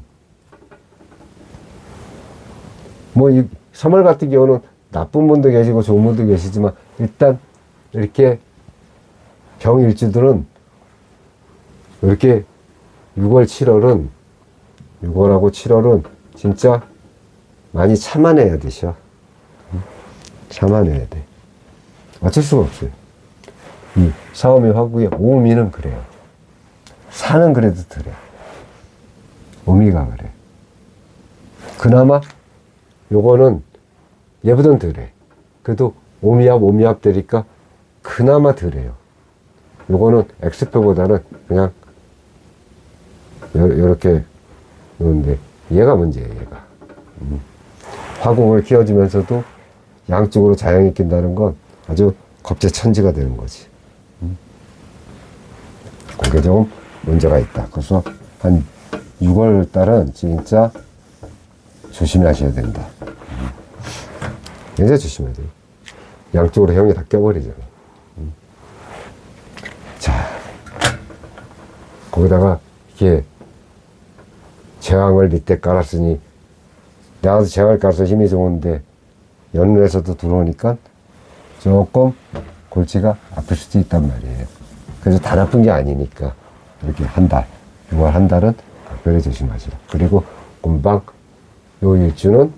뭐 이 3월 같은 경우는 나쁜 분도 계시고 좋은 분도 계시지만 일단 이렇게 병일주들은 이렇게 6월, 7월은 진짜 많이 참아내야 되셔. 참아내야 돼. 어쩔 수가 없어요. 이 사오미 화국의 오미는 그래요. 사는 그래도 그래. 오미가 그래. 그나마 요거는 얘보단 덜해. 그래도 오미합 되니까 그나마 덜해요. 요거는 X표보다는 그냥 요렇게 놓는데 얘가 문제예요. 얘가. 화국을 키워주면서도 양쪽으로 자양이 낀다는 건 아주 겁재천지가 되는 거지. 그게 조금 문제가 있다. 그래서 한 6월 달은 진짜 조심하셔야 된다. 굉장히 조심해야 돼요. 양쪽으로 형이 다 껴버리잖아. 자, 거기다가 이게 제왕을 밑에 깔았으니 나도 제왕을 깔아서 힘이 좋은데 연운에서도 들어오니까 조금 골치가 아플 수도 있단 말이에요. 그래서 다 나쁜 게 아니니까 이렇게 한 달, 6월 한 달은 각별히 조심하시라. 그리고 금방 요 일주는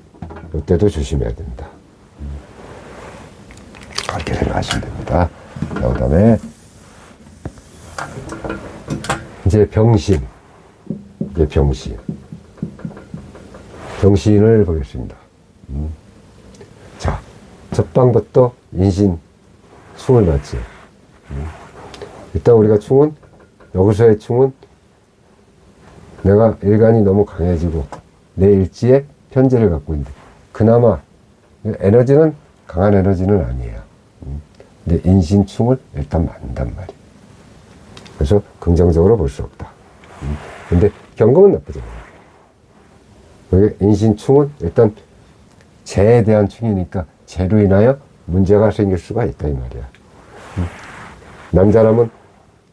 요때도 조심해야 된다. 그렇게 생각하시면 됩니다. 그 다음에 이제 병신. 이제 병신을 보겠습니다. 자, 첫 방부터 인신 충을 봤지. 일단 우리가 충은, 여기서의 충은 내가 일간이 너무 강해지고 내 일지에 편제를 갖고 있는데 그나마 에너지는 강한 에너지는 아니에요. 근데 인신충을 일단 만단 말이에요. 그래서 긍정적으로 볼 수 없다. 근데 경금은 나쁘지 않아요. 여기 인신충은 일단 재에 대한 충이니까 재로 인하여 문제가 생길 수가 있다 이 말이야. 남자라면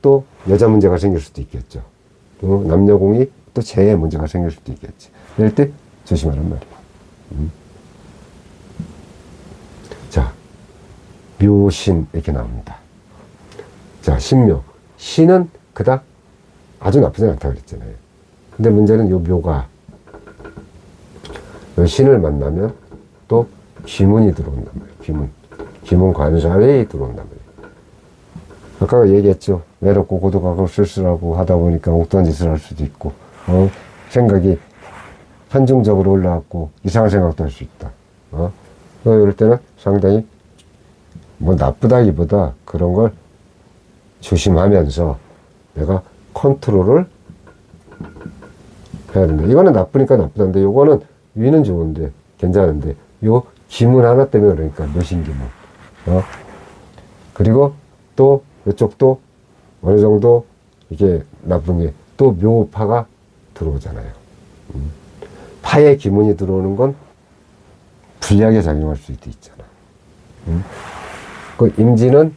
또 여자 문제가 생길 수도 있겠죠. 또 남녀공이 또 재에 문제가 생길 수도 있겠지. 이럴 때 조심하란 말이야. 자, 묘신 이렇게 나옵니다. 자, 신묘. 신은 그닥 아주 나쁘지 않다고 그랬잖아요. 근데 문제는 요 묘가 신을 만나면 또 귀문이 들어온단 말이에요. 귀문 관살이 들어온단 말이에요. 아까 얘기했죠. 외롭고 고독하고 쓸쓸하고 하다 보니까 옥도한 짓을 할 수도 있고, 생각이 편중적으로 올라왔고 이상한 생각도 할 수 있다. 이럴 때는 상당히 뭐 나쁘다기보다 그런 걸 조심하면서 내가 컨트롤을 해야 된다. 이거는 나쁘니까 나쁘다는데, 요거는 위는 좋은데 괜찮은데, 요 기문 하나 때문에 그러니까 묘신기문. 그리고 또 이쪽도 어느 정도 이게 나쁜 게 또 묘파가 들어오잖아요. 파의 기문이 들어오는 건 불리하게 작용할 수도 있잖아. 그 임진은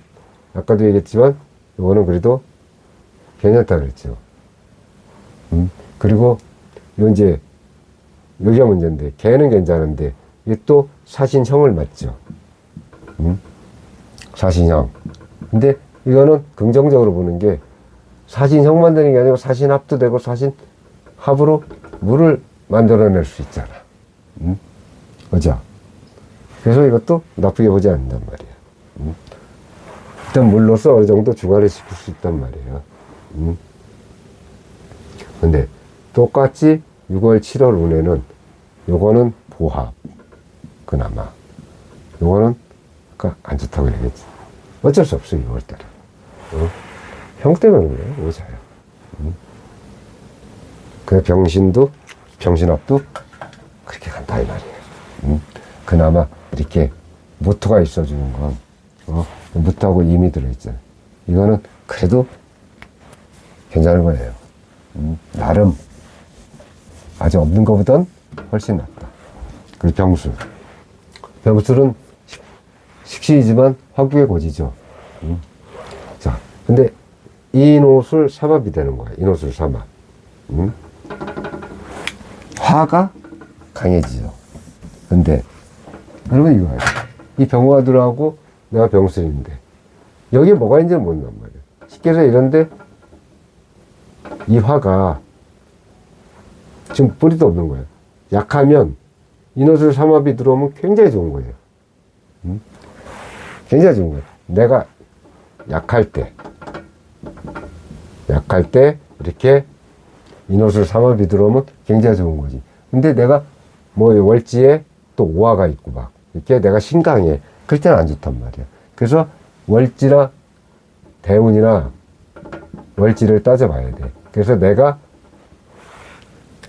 아까도 얘기했지만 이거는 그래도 괜찮다 그랬죠. 그리고 요 이제 여기가 문제인데, 개는 괜찮은데 이게 또 사신형을 맞죠. 사신형. 근데 이거는 긍정적으로 보는 게, 사신형만 되는 게 아니고 사신합도 되고 사신합으로 물을 만들어낼 수 있잖아. 그죠? 그래서 이것도 나쁘게 보지 않는단 말이야. 일단 물로서 어느 정도 중화를 시킬 수 있단 말이에요. 근데 똑같이 6월, 7월 운에는 요거는 보합, 그나마. 요거는 아까 안 좋다고 얘기했지. 어쩔 수 없어, 6월달에. 형 때문에 그래요, 오사야. 그 병신합도 그렇게 간다, 이 말이에요. 그나마 이렇게 무토가 있어주는 건, 무토하고 임이 들어있잖아요. 이거는 그래도 괜찮은 거예요. 나름 아주 없는 것보단 훨씬 낫다. 그리고 병술. 병술은 식신이지만 화국의 고지죠. 자, 근데 인오술 삼합이 되는 거야. 인오술 삼합. 화가 강해지죠. 근데 여러분 이거 알죠? 이 병화들하고 내가 병술인데 여기에 뭐가 있는지 모른단 말이에요. 쉽게 해서 이런데 이 화가 지금 뿌리도 없는 거예요. 약하면 인오술 삼합이 들어오면 굉장히 좋은 거예요. 굉장히 좋은 거예요. 내가 약할 때 이렇게 인오술 삼합이 들어오면 굉장히 좋은 거지. 근데 내가 뭐 월지에 또 오화가 있고 막 이렇게 내가 신강해. 그럴 때는 안 좋단 말이야. 그래서 월지나 대운이나 월지를 따져봐야 돼. 그래서 내가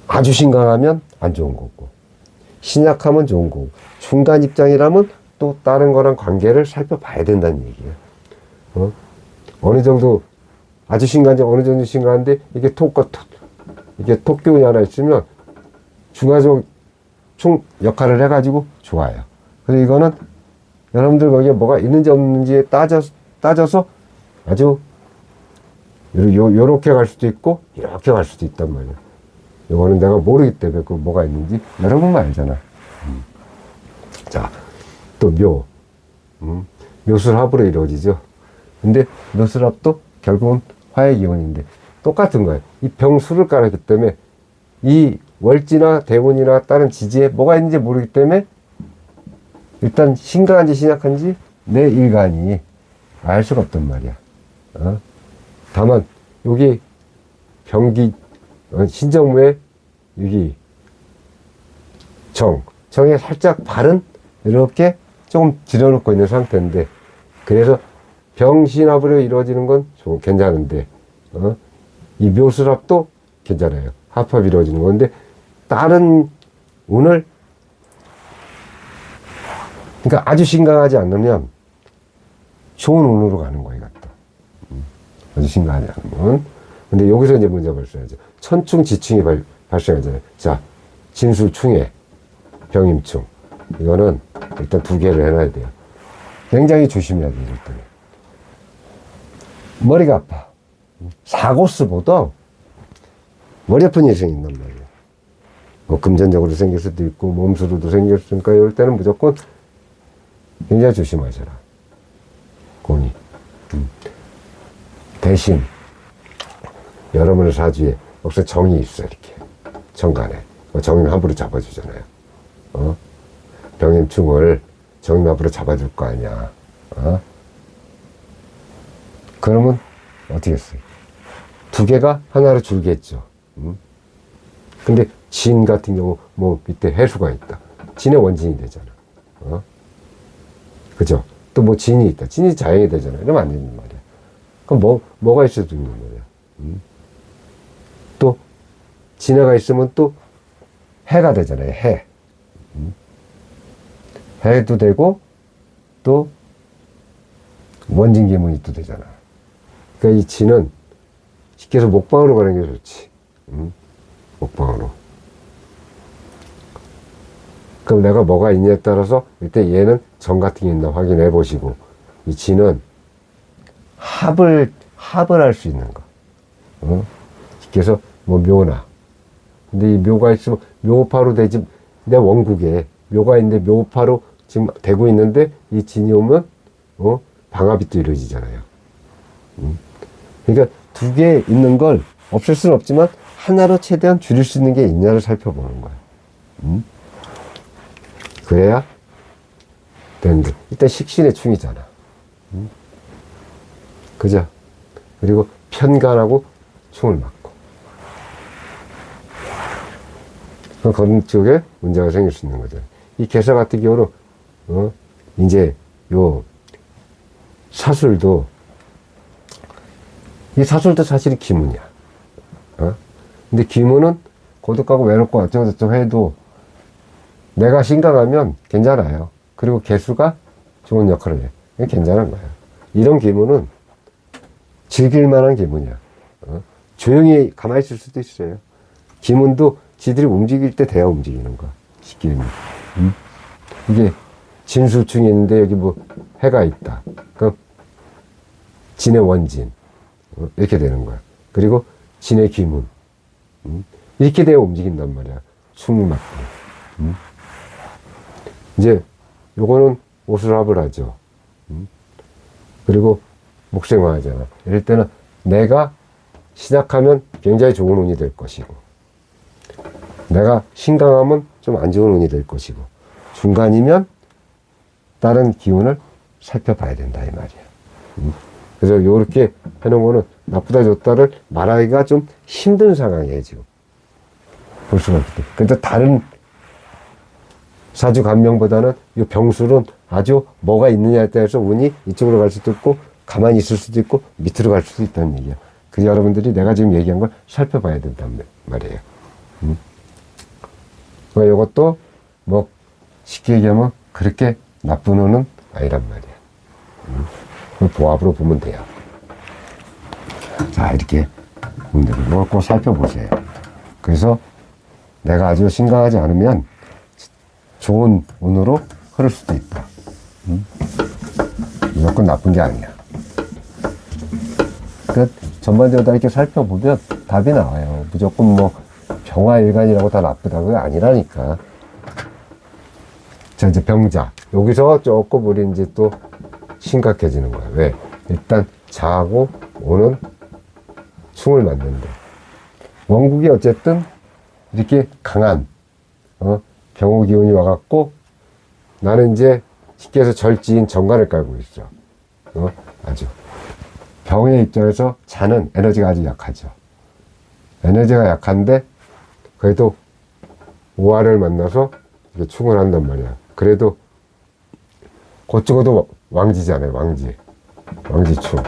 아주 신강하면 안 좋은 거고, 신약하면 좋은 거고, 중간 입장이라면 또 다른 거랑 관계를 살펴봐야 된다는 얘기예요. 어느 정도 아주 신강한지 어느 정도 신강한데 이게 이게 톡기운이 하나 있으면 중화적 총 역할을 해가지고 좋아요. 그래서 이거는 여러분들 거기에 뭐가 있는지 없는지에 따져서 아주 요렇게 갈 수도 있고 이렇게 갈 수도 있단 말이에요. 이거는 내가 모르기 때문에 그 뭐가 있는지 여러분만 알잖아. 자, 또 묘. 묘술합으로 이루어지죠. 근데 묘술합도 결국은 화의 기운인데 똑같은 거예요. 이 병수를 깔았기 때문에 이 월지나 대운이나 다른 지지에 뭐가 있는지 모르기 때문에 일단 신강한지 신약한지 내 일간이 알 수가 없단 말이야. 다만 여기 병기 신정무에 여기 정에 살짝 발은 이렇게 조금 들여놓고 있는 상태인데, 그래서 병신합으로 이루어지는 건 좀 괜찮은데, 이 묘술합도 괜찮아요. 합합이 이루어지는 건데, 다른 운을, 그러니까 아주 신강하지 않으면 좋은 운으로 가는 거예요, 이것도. 아주 신강하지 않으면. 근데 여기서 이제 문제가 발생하죠. 천충, 지충이 발생하잖아요. 자, 진술충해, 병임충. 이거는 일단 2개를 해놔야 돼요. 굉장히 조심해야 돼요, 이럴 때는. 머리가 아파. 사고스보다 머리 아픈 일이 생긴단 말이에요. 뭐 금전적으로 생길 수도 있고 몸수로도 생길 수 있으니까 이럴 때는 무조건 굉장히 조심하셔라. 공이. 대신 여러분의 사주에 혹시 정이 있어, 이렇게 정간에 정이는 함부로 잡아주잖아요. 병임충을 정임합으로 잡아줄 거 아니야. 어? 그러면 어떻게 했어요? 두 개가 하나로 줄겠죠. 근데 진 같은 경우 뭐 밑에 해수가 있다. 진의 원진이 되잖아. 어? 그죠? 또 뭐 진이 있다. 진이 자연이 되잖아. 이러면 안 된단 말이야. 그럼 뭐가 있을 수 있는 말이야. 또 진해가 있으면 또 해가 되잖아요. 해. 해도 되고 또 원진기문이 또 되잖아. 그러니까 이 진은 쉽게 해서 목방으로 가는 게 좋지. 목방으로. 그럼 내가 뭐가 있냐에 따라서 일단 얘는 정 같은 게 있나 확인해 보시고, 이 진은 합을 할 수 있는 거. 쉽게 해서 뭐 묘나. 근데 이 묘가 있으면 묘파로 되지. 내 원국에 묘가 있는데 묘파로 지금 되고 있는데 이 진이 오면 방합이 또 이루어지잖아요. 그러니까 두 개 있는 걸 없앨 수는 없지만 하나로 최대한 줄일 수 있는 게 있냐를 살펴보는 거야. 그래야 되는데 일단 식신의 충이잖아. 그죠? 그리고 편간하고 충을 맞고. 그런 쪽에 문제가 생길 수 있는 거죠. 이 개사 같은 경우는 이제 요 사술도, 이 사술도 사실은 기문이야. 근데 기문은 고독하고 외롭고 어쩌고저쩌고 해도 내가 심각하면 괜찮아요. 그리고 개수가 좋은 역할을 해. 괜찮은 거야. 이런 기문은 즐길 만한 기문이야. 조용히 가만히 있을 수도 있어요. 기문도 지들이 움직일 때 돼야 움직이는 거야. 쉽게 얘기하면. 이게 진수충이 있는데 여기 뭐 해가 있다. 그럼 진의 원진. 이렇게 되는 거야. 그리고 진의 기문. 이렇게 돼야 움직인단 말이야. 충이 맞고. 이제 요거는 오술합을 하죠. 그리고 목생화하잖아. 이럴 때는 내가 신약하면 굉장히 좋은 운이 될 것이고, 내가 신강하면 좀 안 좋은 운이 될 것이고, 중간이면 다른 기운을 살펴봐야 된다 이 말이야. 그래서 요렇게 해놓은 거는 나쁘다 좋다를 말하기가 좀 힘든 상황이에요 지금. 볼 수가 없기 때문에. 근데 다른 사주 감명보다는 이 병술은 아주 뭐가 있느냐에 따라서 운이 이쪽으로 갈 수도 있고 가만히 있을 수도 있고 밑으로 갈 수도 있다는 얘기야. 그래서 여러분들이 내가 지금 얘기한 걸 살펴봐야 된단 말이에요. 그러니까 이것도 뭐 쉽게 얘기하면 그렇게 나쁜 운은 아니란 말이야. 보합으로 보면 돼요. 자, 이렇게 운들을 꼭 살펴보세요. 그래서 내가 아주 심각하지 않으면 좋은 운으로 흐를 수도 있다. 무조건 나쁜 게 아니야. 그러니까 전반적으로 다 이렇게 살펴보면 답이 나와요. 무조건 뭐 병화일간이라고 다 나쁘다고 아니라니까. 자, 이제 병자. 여기서 조금 우리 이제 또 심각해지는 거야. 왜? 일단 자하고 오는 충을 맞는데 원국이 어쨌든 이렇게 강한 병호 기운이 와갖고 나는 이제 쉽게 해서 절지인 정관을 깔고 있어. 아주 병의 입장에서 자는 에너지가 아주 약하죠. 에너지가 약한데 그래도 오화를 만나서 이렇게 충을 한단 말이야. 그래도 곧 죽어도 왕지잖아요. 왕지충.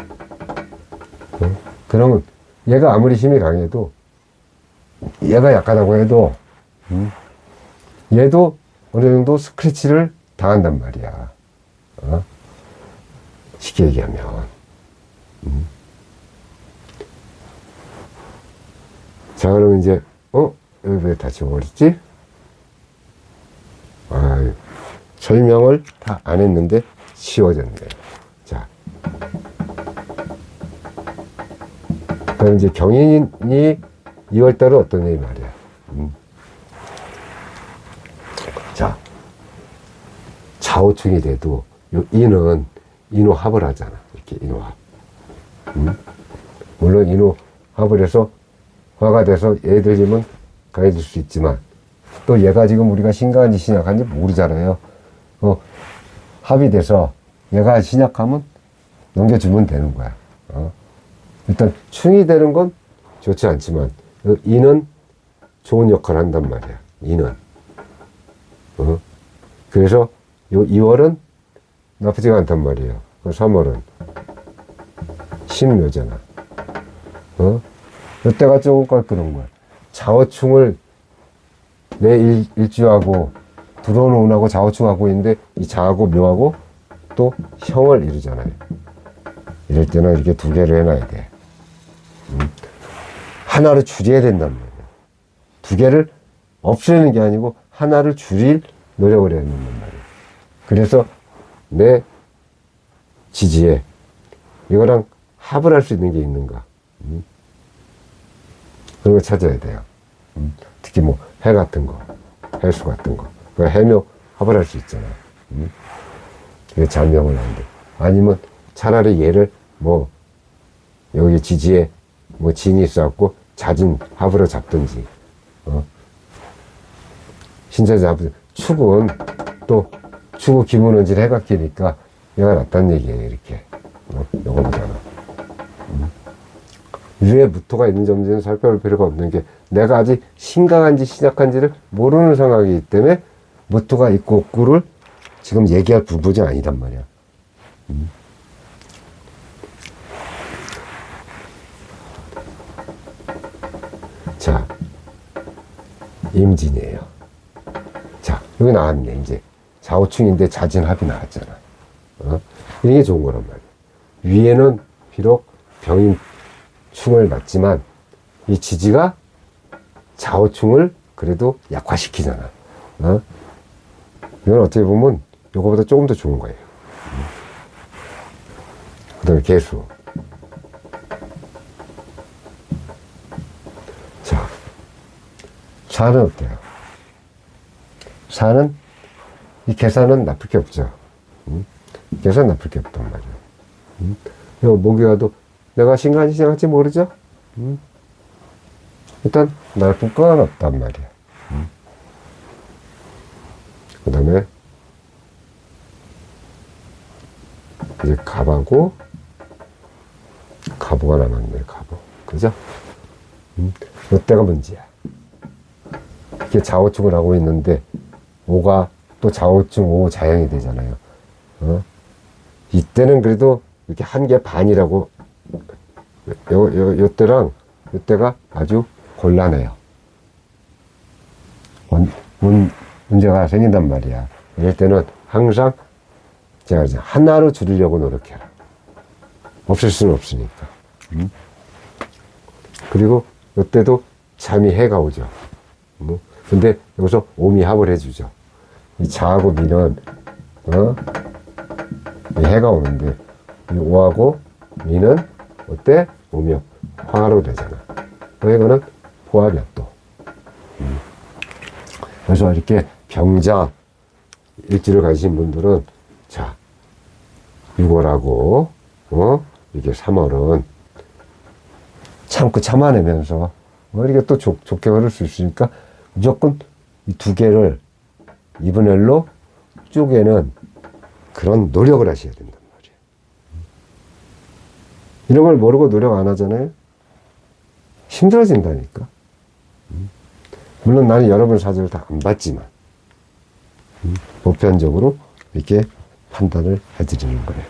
그러면 얘가 아무리 힘이 강해도, 얘가 약하다고 해도 얘도 어느 정도 스크래치를 당한단 말이야. 쉽게 얘기하면. 자, 그러면 이제 여기 왜 다 지워버렸지? 설명을 다 안 했는데 지워졌네요. 자, 그럼 이제 경인이 2월달은 어떤 일이 말이야. 자, 좌우충이 돼도 요 인은 인호합을 하잖아. 이렇게 인호합. 물론 인호합을 해서 화가 돼서 얘들 지면 강해질 수 있지만 또 얘가 지금 우리가 신강한지 신약한지 모르잖아요. 합의돼서 얘가 신약하면 넘겨주면 되는 거야. 일단 충이 되는 건 좋지 않지만 이는 좋은 역할을 한단 말이야. 이는. 그래서 요 2월은 나쁘지가 않단 말이에요. 3월은 신묘잖아. 이때가 조금 껄끄러운 거야. 자오충을 내 일주하고 들어오는 운하고 자오충하고 있는데 이 자하고 묘하고 또 형을 이루잖아요. 이럴 때는 이렇게 두 개를 해놔야 돼. 하나를 줄여야 된단 말이야. 두 개를 없애는 게 아니고 하나를 줄일 노력을 해야 된단 말이야. 그래서 내 지지에 이거랑 합을 할 수 있는 게 있는가. 그런 걸 찾아야 돼요. 특히 뭐 해 같은 거, 해수 같은 거. 그 해묘 합을 할 수 있잖아. 그게 잘명을 하는데. 아니면 차라리 얘를 뭐 여기 지지에 뭐 진이 있어갖고 자진 합으로 잡든지. 신자 잡든 축은 또 축우 기문원질 해각기니까 얘가 낫다는 얘기예요. 이렇게. 요거보다는. 위에 무토가 있는지 없는지는 살펴볼 필요가 없는 게 내가 아직 신강한지 신약한지를 모르는 상황이기 때문에 무토가 있고 없고를 지금 얘기할 부분이 아니단 말이야. 자, 임진이에요. 자, 여기 나왔네. 이제 자오충인데 자진합이 나왔잖아. 이게 좋은 거란 말이야. 위에는 비록 병인 충을 맞지만 이 지지가 자오충을 그래도 약화시키잖아. 이건 어떻게 보면 이거보다 조금 더 좋은 거예요. 그 다음에 개수. 자, 사는 어때요? 사는 이 계산은 나쁠 게 없죠. 계산 나쁠 게 없단 말이에요. 요 목이 가도 내가 신간지 신약한지 모르죠? 일단 나쁠 건 없단 말이야. 그 다음에 이제 갑하고 가보가 남았네. 가보. 그죠? 이때가 문제야. 이게 자오충을 하고 있는데 오가 또 자오충 오 자양이 되잖아요. 이때는 그래도 이렇게 한 개 반이라고 요때랑 요때가 아주 곤란해요. 문제가 생긴단 말이야. 이럴 때는 항상 제가 이제 하나로 줄이려고 노력해라. 없을 수는 없으니까. 그리고 요때도 잠이 해가 오죠. 근데 여기서 오미 합을 해주죠. 이 자하고 미는 이 해가 오는데 이 오하고 미는 어때? 오며 화로 되잖아. 이거는 포함이야 또. 그래서 이렇게 병자 일지를 가지신 분들은 자 6월하고 이게 3월은 참고 참아내면서 이게 또 좋게 흐를 수 있으니까 무조건 이 두 개를 2분의 1로 쪼개는 그런 노력을 하셔야 된단 말이에요. 이런 걸 모르고 노력 안 하잖아요. 힘들어진다니까. 물론 나는 여러분 사주를 다 안 봤지만 보편적으로 이렇게 판단을 해드리는 거예요.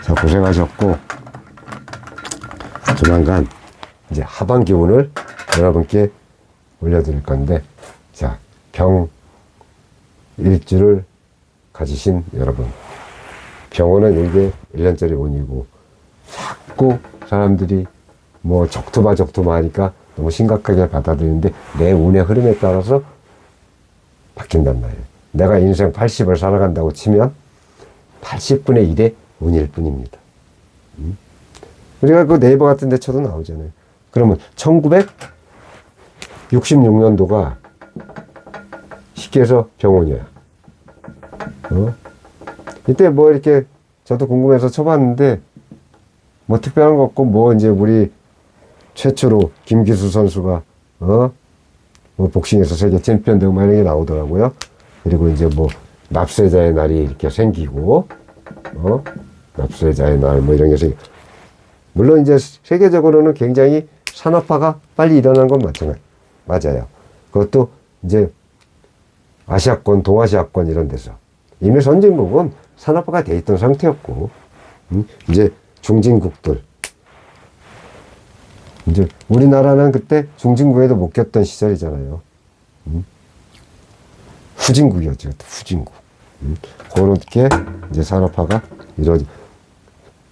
자, 고생하셨고 조만간 이제 하반기 운을 여러분께 올려드릴 건데, 자, 병 일주를 가지신 여러분, 병원은 이게 1년짜리 운이고 자꾸 사람들이 뭐 적토마 하니까 너무 심각하게 받아들이는데 내 운의 흐름에 따라서 바뀐단 말이에요. 내가 인생 80을 살아간다고 치면 80분의 1의 운일 뿐입니다. 우리가 그 네이버 같은 데 쳐도 나오잖아요. 그러면 1966년도가 쉽게 해서 병운이야. 이때 뭐 이렇게 저도 궁금해서 쳐봤는데 뭐 특별한 거 없고 뭐 이제 우리 최초로 김기수 선수가 뭐 복싱에서 세계 챔피언 되고 막 이런 게 나오더라고요. 그리고 이제 뭐 납세자의 날이 이렇게 생기고, 납세자의 날 뭐 이런 게 생기고, 물론 이제 세계적으로는 굉장히 산업화가 빨리 일어난 건 맞아요. 그것도 이제 아시아권, 동아시아권 이런 데서 이미 선진국은 산업화가 돼 있던 상태였고, 이제 중진국들, 이제 우리나라는 그때 중진국에도 못 꼈던 시절이잖아요. 후진국이었죠. 후진국. 그렇게 이제 산업화가 이루어지,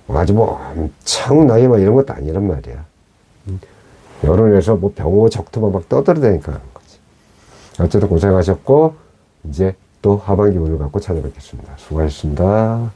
아주 뭐 엄청나게 막 이런 것도 아니란 말이야. 여론에서 뭐 병호 적토만 막 떠들어대니까 하는 거지. 어쨌든 고생하셨고, 이제 또 하반기 운을 갖고 찾아뵙겠습니다. 수고하셨습니다.